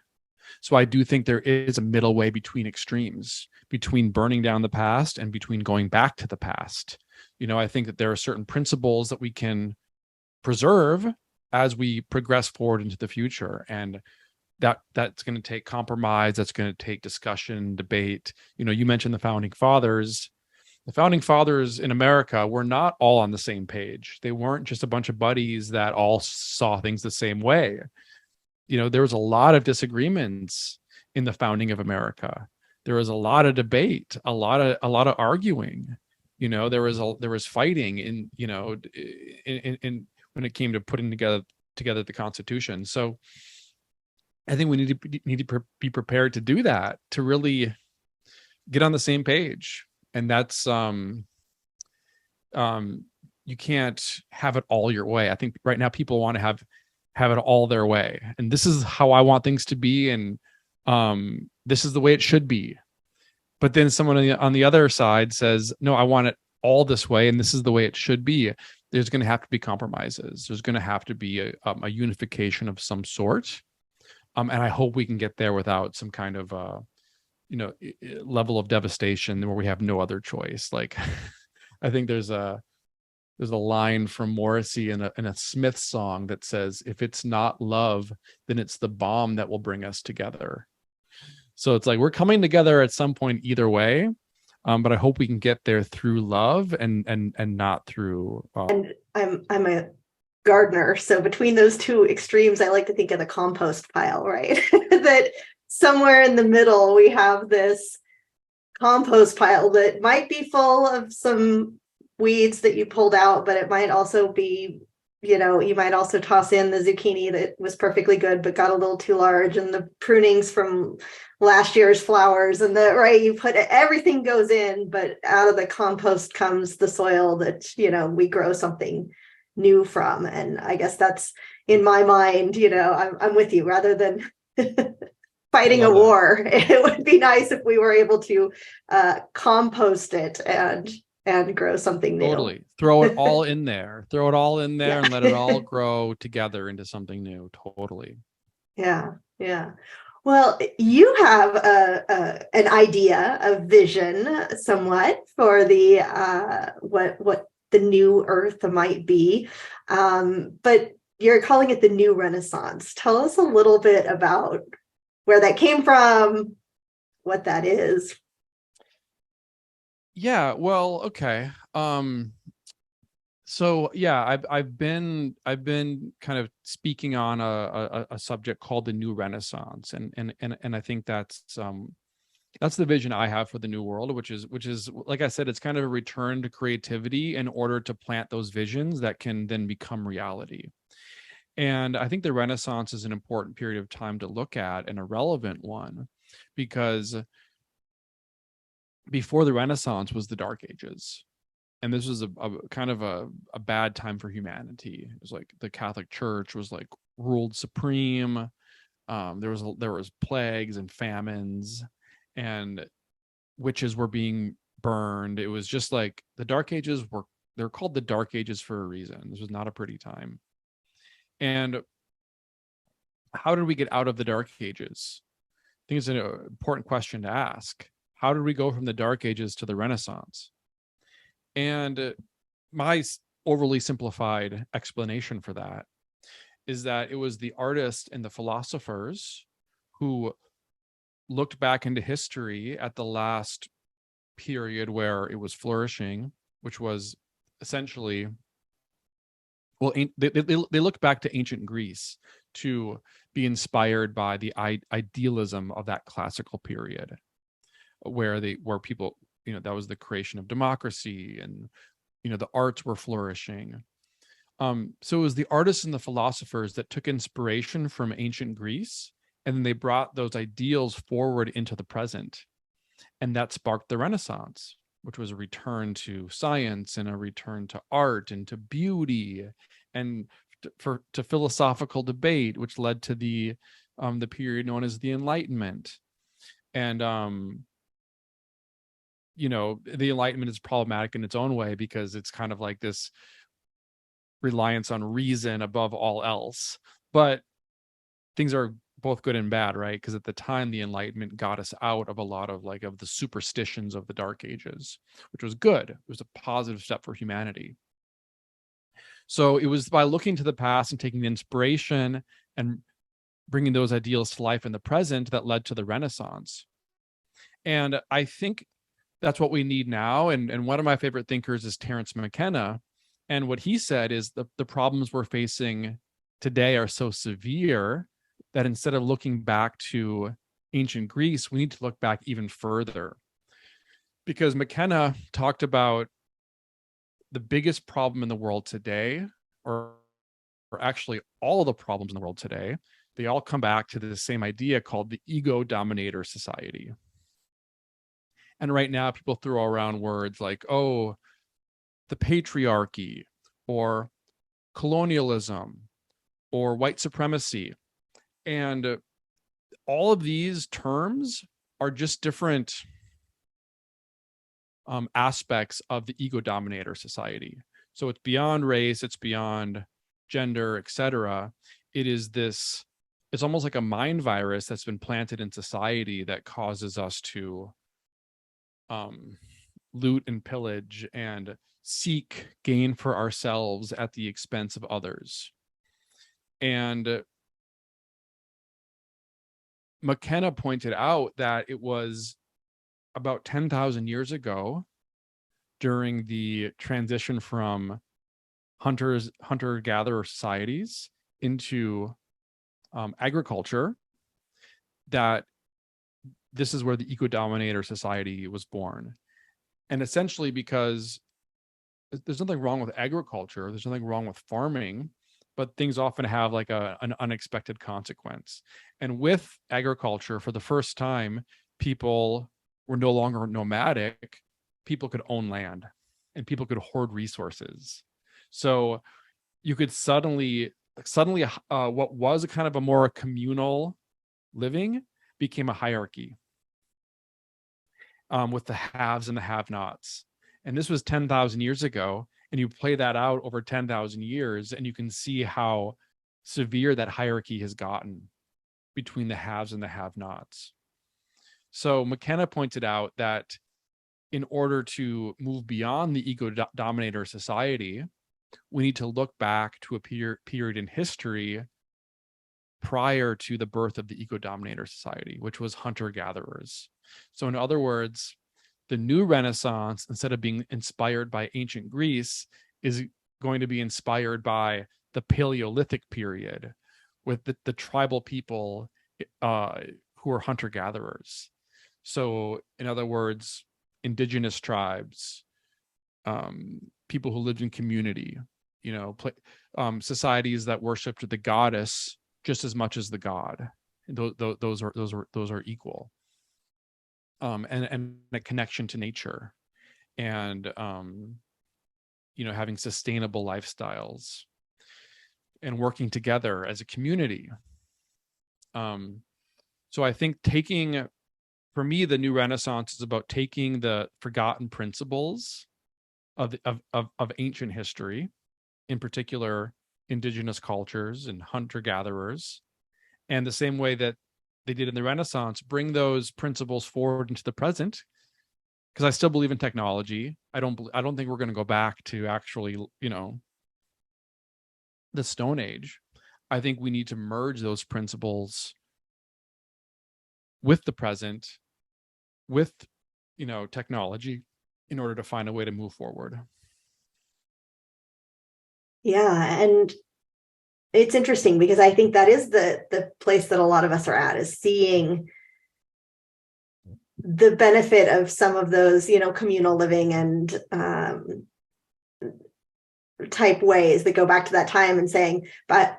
So I do think there is a middle way between extremes, between burning down the past and between going back to the past. I think that there are certain principles that we can preserve as we progress forward into the future. And that's going to take compromise. That's going to take discussion, debate. You mentioned the founding fathers. The founding fathers in America were not all on the same page. They weren't just a bunch of buddies that all saw things the same way. There was a lot of disagreements in the founding of America. There was a lot of debate, a lot of arguing. There was fighting in when it came to putting together the Constitution. So I think we need to be prepared to do that, to really get on the same page. And that's you can't have it all your way. I think right now people want to have it all their way, and this is how I want things to be, and this is the way it should be. But then someone on the other side says, no, I want it all this way, and this is the way it should be. There's going to have to be compromises. There's going to have to be a unification of some sort, and I hope we can get there without some kind of level of devastation where we have no other choice. Like, I think there's a line from Morrissey in a Smith song that says, if it's not love, then it's the bomb that will bring us together. So it's like, we're coming together at some point either way. But I hope we can get there through love and not through. And I'm a gardener, so between those two extremes, I like to think of the compost pile, right? That somewhere in the middle, we have this compost pile that might be full of some weeds that you pulled out, but it might also be, you might also toss in the zucchini that was perfectly good but got a little too large, and the prunings from last year's flowers, and you put everything goes in, but out of the compost comes the soil that we grow something new from. And I guess that's, in my mind, I'm with you. Rather than fighting a war, it would be nice if we were able to compost it and grow something new. Totally. Throw it all in there. Yeah. And let it all grow together into something new. Totally. Yeah. Well, you have an idea, a vision, somewhat for the what the new Earth might be, but you're calling it the new Renaissance. Tell us a little bit about where that came from, what that is. Yeah, well, okay. So yeah, I've been kind of speaking on a subject called the New Renaissance, and I think that's the vision I have for the new world, which is like I said, it's kind of a return to creativity in order to plant those visions that can then become reality. And I think the Renaissance is an important period of time to look at, and a relevant one, because before the Renaissance was the Dark Ages. And this was a kind of a bad time for humanity. It was like the Catholic Church was like ruled supreme. There was plagues and famines, and witches were being burned. It was just like the Dark Ages they're called the Dark Ages for a reason. This was not a pretty time. And how did we get out of the Dark Ages? I think it's an important question to ask. How did we go from the Dark Ages to the Renaissance? And my overly simplified explanation for that is that it was the artists and the philosophers who looked back into history at the last period where it was flourishing, which was essentially, well, they looked back to ancient Greece to be inspired by the idealism of that classical period, where people, that was the creation of democracy, and the arts were flourishing. So it was the artists and the philosophers that took inspiration from ancient Greece, and then they brought those ideals forward into the present, and that sparked the Renaissance, which was a return to science and a return to art and to beauty, and to philosophical debate, which led to the period known as the Enlightenment. And the Enlightenment is problematic in its own way, because it's kind of like this reliance on reason above all else. But things are both good and bad, right? Because at the time, the Enlightenment got us out of a lot of the superstitions of the Dark Ages, which was good. It was a positive step for humanity. So it was by looking to the past and taking the inspiration and bringing those ideals to life in the present that led to the Renaissance. And I think that's what we need now. And one of my favorite thinkers is Terence McKenna. And what he said is the problems we're facing today are so severe that instead of looking back to ancient Greece, we need to look back even further. Because McKenna talked about the biggest problem in the world today, or actually all of the problems in the world today, they all come back to the same idea called the ego dominator society. And right now, people throw around words like, oh, the patriarchy, or colonialism, or white supremacy. And all of these terms are just different aspects of the ego dominator society. So it's beyond race, it's beyond gender, etc. It's almost like a mind virus that's been planted in society that causes us to loot and pillage and seek gain for ourselves at the expense of others. And McKenna pointed out that it was about 10,000 years ago, during the transition from hunter-gatherer societies into agriculture, that this is where the eco-dominator society was born. And essentially because there's nothing wrong with agriculture, there's nothing wrong with farming, but things often have like an unexpected consequence. And with agriculture, for the first time, people were no longer nomadic. People could own land, and people could hoard resources. So you could suddenly what was a kind of a more communal living became a hierarchy, with the haves and the have-nots. And this was 10,000 years ago. And you play that out over 10,000 years, and you can see how severe that hierarchy has gotten. between the haves and the have-nots. So McKenna pointed out that in order to move beyond the ego dominator society, we need to look back to a period in history prior to the birth of the ego dominator society, which was hunter-gatherers. So in other words, the new Renaissance, instead of being inspired by ancient Greece, is going to be inspired by the Paleolithic period with the tribal people who are hunter-gatherers. So in other words, indigenous tribes, people who lived in community, societies that worshiped the goddess just as much as the god. Those are equal. And a connection to nature, and having sustainable lifestyles and working together as a community. So I think for me, the new Renaissance is about taking the forgotten principles of ancient history, in particular indigenous cultures and hunter-gatherers, and the same way that they did in the Renaissance, bring those principles forward into the present. Because I still believe in technology. I don't think we're going to go back to actually, the Stone Age. I think we need to merge those principles with the present, with, technology, in order to find a way to move forward. Yeah, and it's interesting because I think that is the place that a lot of us are at, is seeing the benefit of some of those, communal living and type ways that go back to that time, and saying, but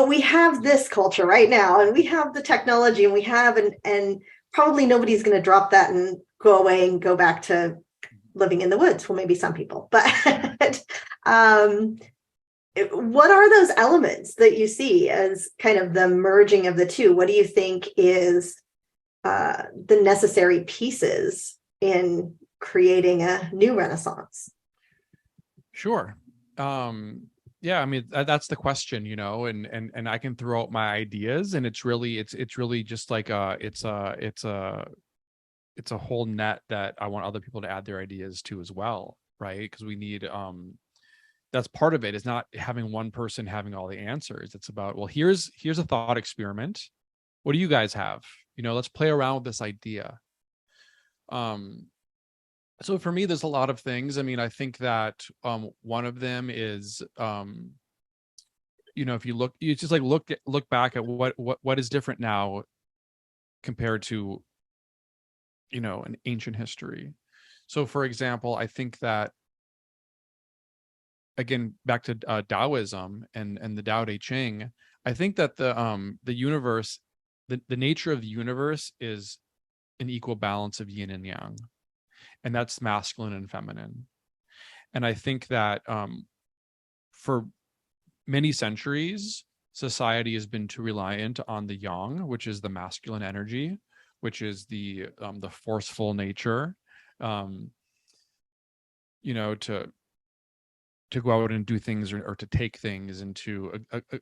we have this culture right now, and we have the technology, and we have, and probably nobody's going to drop that and go away and go back to living in the woods. Well, maybe some people, but what are those elements that you see as kind of the merging of the two? What do you think is the necessary pieces in creating a new Renaissance? Sure. Yeah, I mean, that's the question, and I can throw out my ideas, and it's really just like it's a whole net that I want other people to add their ideas to as well, right? Because we need that's part of it, is not having one person having all the answers. It's about, well, here's a thought experiment. What do you guys have? Let's play around with this idea. So for me, there's a lot of things. I mean, I think that one of them is, if you just like look back at what is different now compared to, an ancient history. So for example, I think that, again, back to Taoism and the Tao Te Ching, I think that the universe, the nature of the universe is an equal balance of yin and yang, and that's masculine and feminine. And I think that for many centuries, society has been too reliant on the yang, which is the masculine energy, which is the forceful nature, to go out and do things, or to take things, and to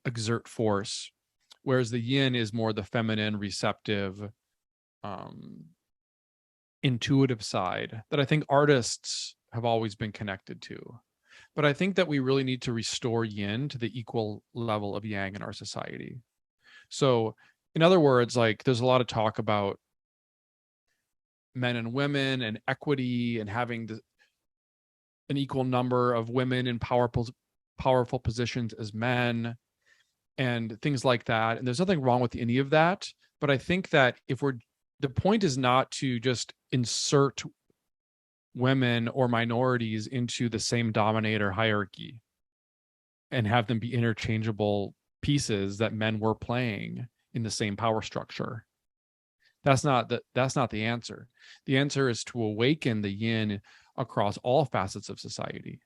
exert force, whereas the yin is more the feminine, receptive, intuitive side that I think artists have always been connected to. But I think that we really need to restore yin to the equal level of yang in our society. So in other words, like, there's a lot of talk about men and women and equity, and having an equal number of women in powerful positions as men, and things like that. And there's nothing wrong with any of that. But I think that the point is not to just insert women or minorities into the same dominator hierarchy and have them be interchangeable pieces that men were playing in the same power structure. That's not the answer. The answer is to awaken the yin across all facets of society.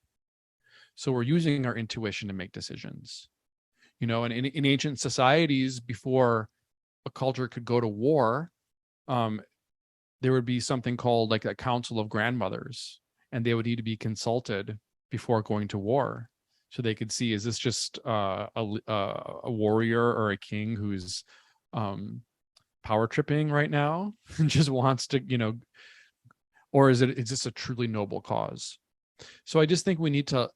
So we're using our intuition to make decisions. And in ancient societies, before a culture could go to war, there would be something called like a council of grandmothers, and they would need to be consulted before going to war, so they could see, is this just a warrior or a king who's power tripping right now and just wants to, or is this a truly noble cause? So I just think we need to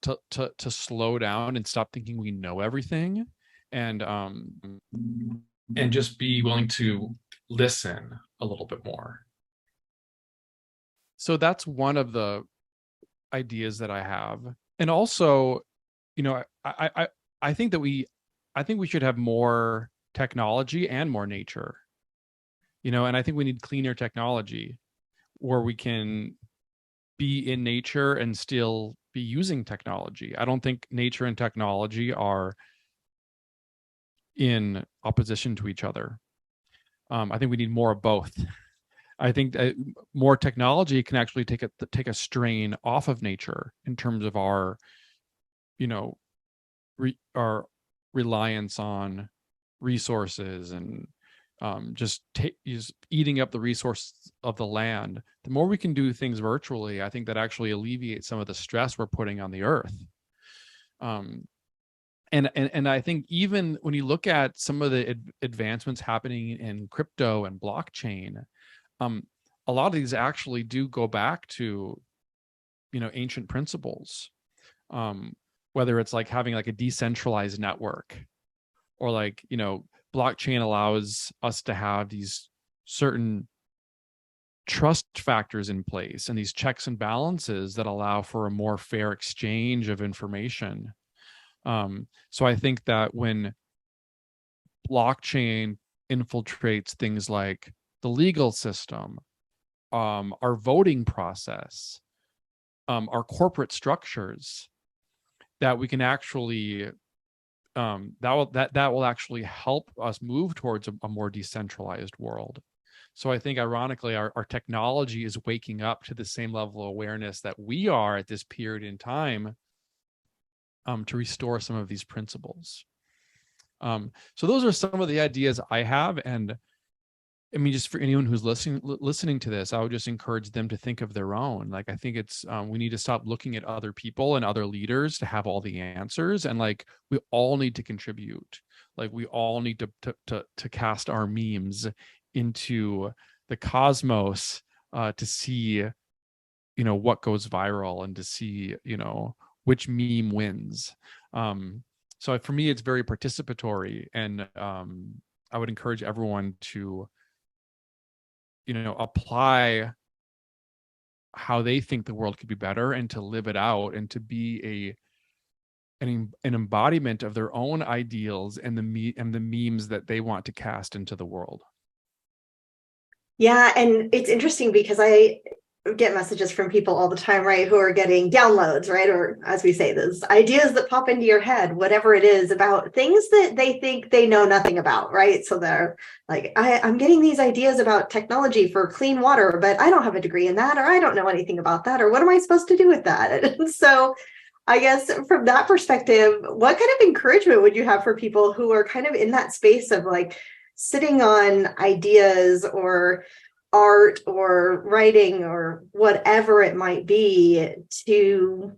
slow down and stop thinking we know everything, and just be willing to listen a little bit more. So that's one of the ideas that I have. And also, I think that I think we should have more technology and more nature, and I think we need cleaner technology where we can be in nature and still be using technology. I don't think nature and technology are in opposition to each other. I think we need more of both. I think that more technology can actually take a strain off of nature in terms of our, our reliance on resources and just eating up the resources of the land. The more we can do things virtually, I think that actually alleviates some of the stress we're putting on the earth. And I think even when you look at some of the advancements happening in crypto and blockchain, a lot of these actually do go back to, ancient principles. Whether it's like having like a decentralized network, or like, blockchain allows us to have these certain trust factors in place and these checks and balances that allow for a more fair exchange of information. So I think that when blockchain infiltrates things like the legal system, our voting process, our corporate structures, that we can actually that will actually help us move towards a more decentralized world. So I think ironically our technology is waking up to the same level of awareness that we are at this period in time, to restore some of these principles. So those are some of the ideas I have. And I mean, just for anyone who's listening to this, I would just encourage them to think of their own. Like, I think it's, we need to stop looking at other people and other leaders to have all the answers. And like, we all need to contribute. Like, we all need to cast our memes into the cosmos, to see, what goes viral, and to see, which meme wins. So for me, it's very participatory, and I would encourage everyone to, apply how they think the world could be better, and to live it out, and to be an embodiment of their own ideals and the memes that they want to cast into the world. Yeah, and it's interesting because I get messages from people all the time, right, who are getting downloads, right, or as we say, those ideas that pop into your head, whatever it is, about things that they think they know nothing about, right? So they're like, I'm getting these ideas about technology for clean water, but I don't have a degree in that, or I don't know anything about that, or what am I supposed to do with that? And so I guess from that perspective, what kind of encouragement would you have for people who are kind of in that space of like sitting on ideas or art or writing or whatever it might be, to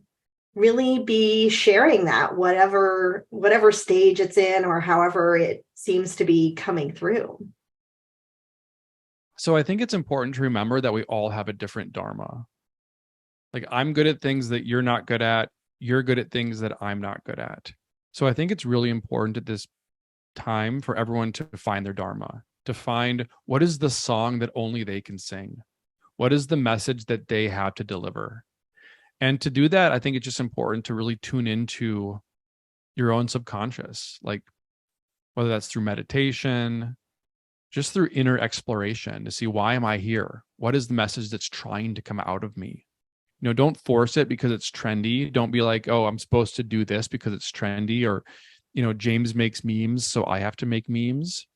really be sharing that, whatever stage it's in or however it seems to be coming through? So I think it's important to remember that we all have a different dharma. Like, I'm good at things that you're not good at. You're good at things that I'm not good at. So I think it's really important at this time for everyone to find their dharma, to find what is the song that only they can sing, what is the message that they have to deliver. And to do that, I think it's just important to really tune into your own subconscious, like whether that's through meditation, just through inner exploration, to see, why am I here? What is the message that's trying to come out of me? Don't force it because it's trendy. Don't be like, oh, I'm supposed to do this because it's trendy, or, James makes memes, so I have to make memes.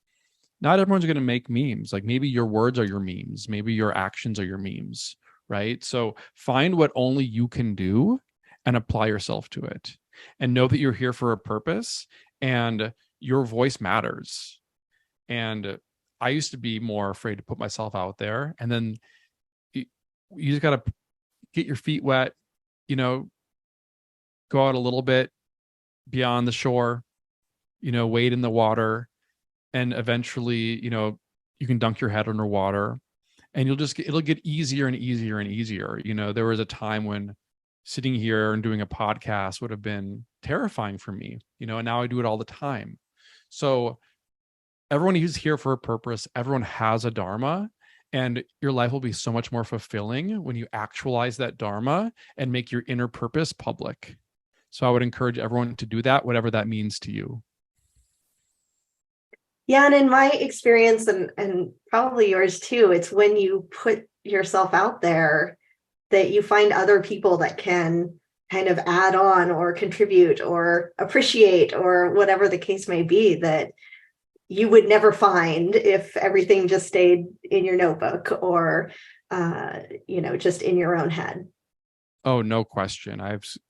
Not everyone's going to make memes. Like, maybe your words are your memes. Maybe your actions are your memes, right? So find what only you can do and apply yourself to it, and know that you're here for a purpose, and your voice matters. And I used to be more afraid to put myself out there. And then you just got to get your feet wet, go out a little bit beyond the shore, wade in the water, and eventually, you can dunk your head underwater, and it'll get easier and easier and easier. There was a time when sitting here and doing a podcast would have been terrifying for me, and now I do it all the time. So everyone is here for a purpose. Everyone has a dharma, and your life will be so much more fulfilling when you actualize that dharma and make your inner purpose public. So I would encourage everyone to do that, whatever that means to you. Yeah, and in my experience, and probably yours too, it's when you put yourself out there that you find other people that can kind of add on or contribute or appreciate or whatever the case may be, that you would never find if everything just stayed in your notebook or just in your own head. Oh, no question.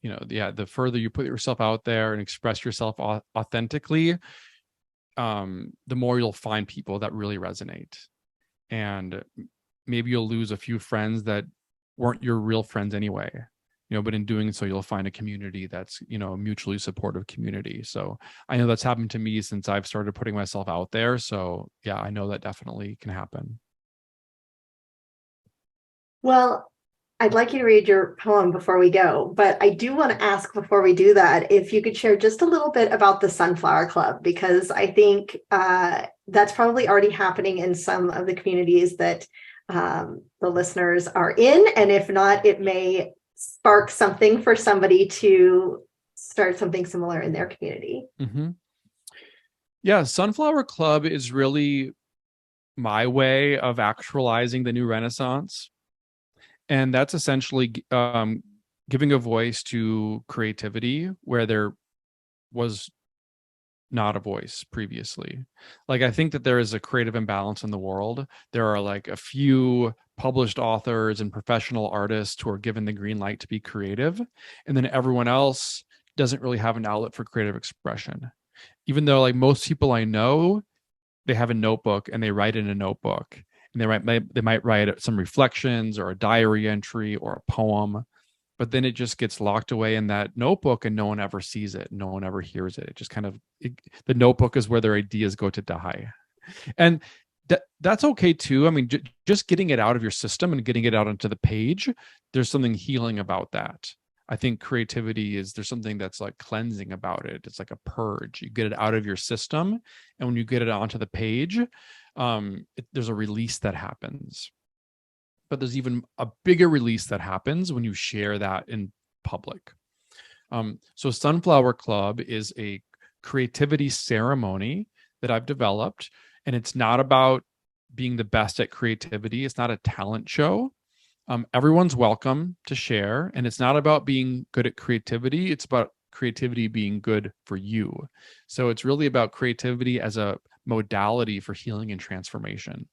The further you put yourself out there and express yourself authentically, the more you'll find people that really resonate. And maybe you'll lose a few friends that weren't your real friends anyway, but in doing so, you'll find a community that's, a mutually supportive community. So I know that's happened to me since I've started putting myself out there. So yeah, I know that definitely can happen. Well, I'd like you to read your poem before we go, but I do want to ask before we do that, if you could share just a little bit about the Sunflower Club, because I think that's probably already happening in some of the communities that the listeners are in. And if not, it may spark something for somebody to start something similar in their community. Mm-hmm. Yeah, Sunflower Club is really my way of actualizing the new Renaissance. And that's essentially giving a voice to creativity where there was not a voice previously. Like, I think that there is a creative imbalance in the world. There are like a few published authors and professional artists who are given the green light to be creative. And then everyone else doesn't really have an outlet for creative expression. Even though, like, most people I know, they have a notebook and they write in a notebook. And they might write some reflections or a diary entry or a poem, but then it just gets locked away in that notebook and no one ever sees it. No one ever hears it. It just the notebook is where their ideas go to die. And that's okay too. I mean, just getting it out of your system and getting it out onto the page, there's something healing about that. I think there's something that's like cleansing about it. It's like a purge. You get it out of your system, and when you get it onto the page, there's a release that happens. But there's even a bigger release that happens when you share that in public. So Sunflower Club is a creativity ceremony that I've developed, and it's not about being the best at creativity. It's not a talent show. Everyone's welcome to share, and it's not about being good at creativity. It's about creativity being good for you. So it's really about creativity as a modality for healing and transformation.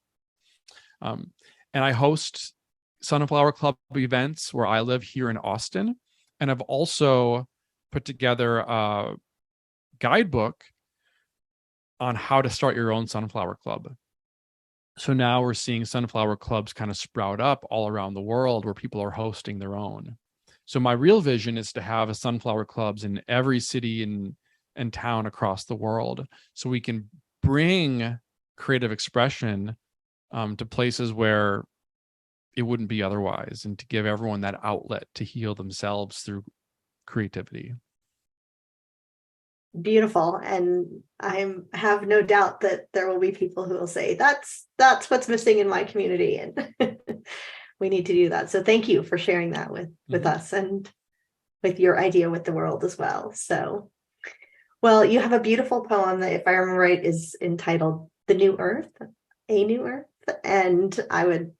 And I host Sunflower Club events where I live here in Austin. And I've also put together a guidebook on how to start your own Sunflower Club. So now we're seeing Sunflower Clubs kind of sprout up all around the world where people are hosting their own. So my real vision is to have a Sunflower Clubs in every city and town across the world, so we can bring creative expression to places where it wouldn't be otherwise, and to give everyone that outlet to heal themselves through creativity. Beautiful. And I have no doubt that there will be people who will say, that's what's missing in my community. And we need to do that. So thank you for sharing that with us and with your idea with the world as well. So, well, you have a beautiful poem that, if I remember right, is entitled The New Earth, A New Earth. And I would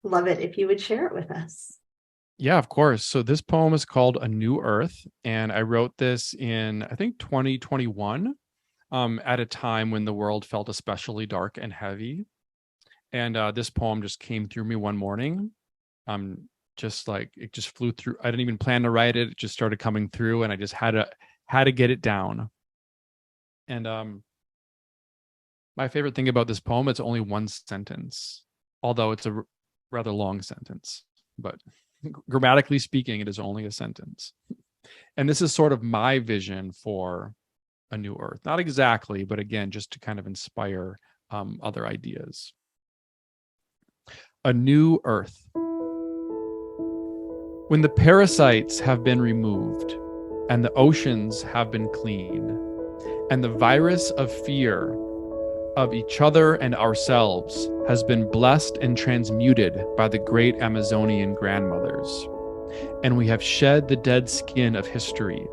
love it if you would share it with us. Yeah, of course. So this poem is called A New Earth, and I wrote this in, I think, 2021, at a time when the world felt especially dark and heavy. And this poem just came through me one morning. Just like it just flew through. I didn't even plan to write it. It just started coming through, and I just had to get it down. And my favorite thing about this poem, it's only one sentence, although it's a rather long sentence, but grammatically speaking, it is only a sentence. And this is sort of my vision for a new earth. Not exactly, but again, just to kind of inspire other ideas. A new earth. When the parasites have been removed and the oceans have been cleaned, and the virus of fear of each other and ourselves has been blessed and transmuted by the great Amazonian grandmothers, and we have shed the dead skin of history,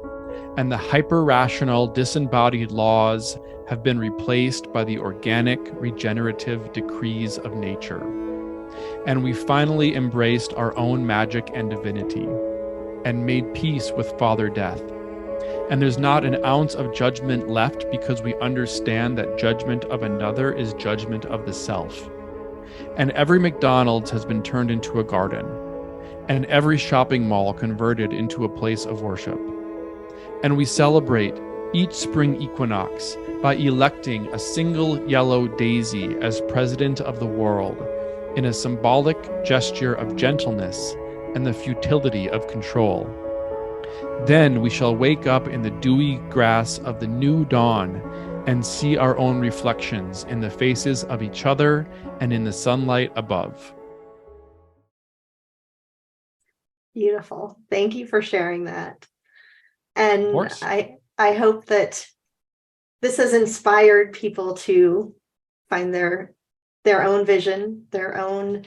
and the hyper-rational disembodied laws have been replaced by the organic regenerative decrees of nature, and we finally embraced our own magic and divinity and made peace with Father Death, and there's not an ounce of judgment left because we understand that judgment of another is judgment of the self, and every McDonald's has been turned into a garden, and every shopping mall converted into a place of worship. And we celebrate each spring equinox by electing a single yellow daisy as president of the world in a symbolic gesture of gentleness and the futility of control. Then we shall wake up in the dewy grass of the new dawn and see our own reflections in the faces of each other and in the sunlight above. Beautiful. Thank you for sharing that. And I hope that this has inspired people to find their own vision, their own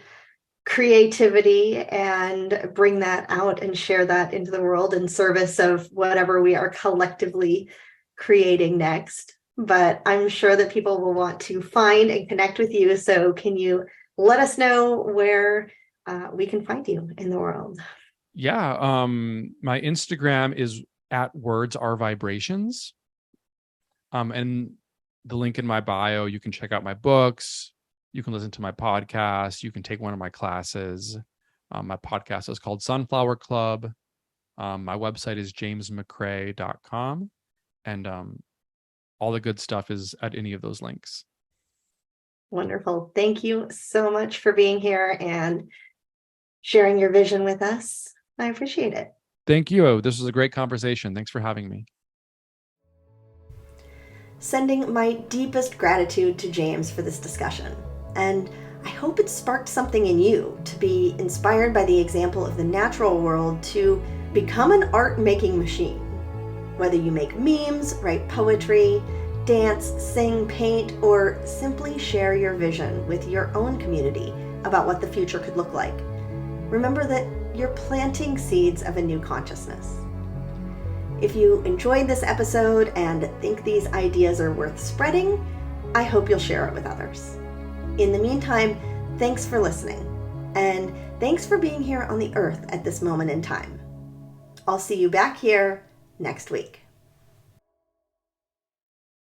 creativity, and bring that out and share that into the world in service of whatever we are collectively creating next. But I'm sure that people will want to find and connect with you. So can you let us know where we can find you in the world? Yeah. My Instagram is at words are vibrations. And the link in my bio, you can check out my books. You can listen to my podcast. You can take one of my classes. My podcast is called Sunflower Club. My website is jamesmccrae.com. And all the good stuff is at any of those links. Wonderful. Thank you so much for being here and sharing your vision with us. I appreciate it. Thank you. This was a great conversation. Thanks for having me. Sending my deepest gratitude to James for this discussion. And I hope it sparked something in you to be inspired by the example of the natural world to become an art-making machine. Whether you make memes, write poetry, dance, sing, paint, or simply share your vision with your own community about what the future could look like, remember that you're planting seeds of a new consciousness. If you enjoyed this episode and think these ideas are worth spreading, I hope you'll share it with others. In the meantime, thanks for listening, and thanks for being here on the earth at this moment in time. I'll see you back here next week.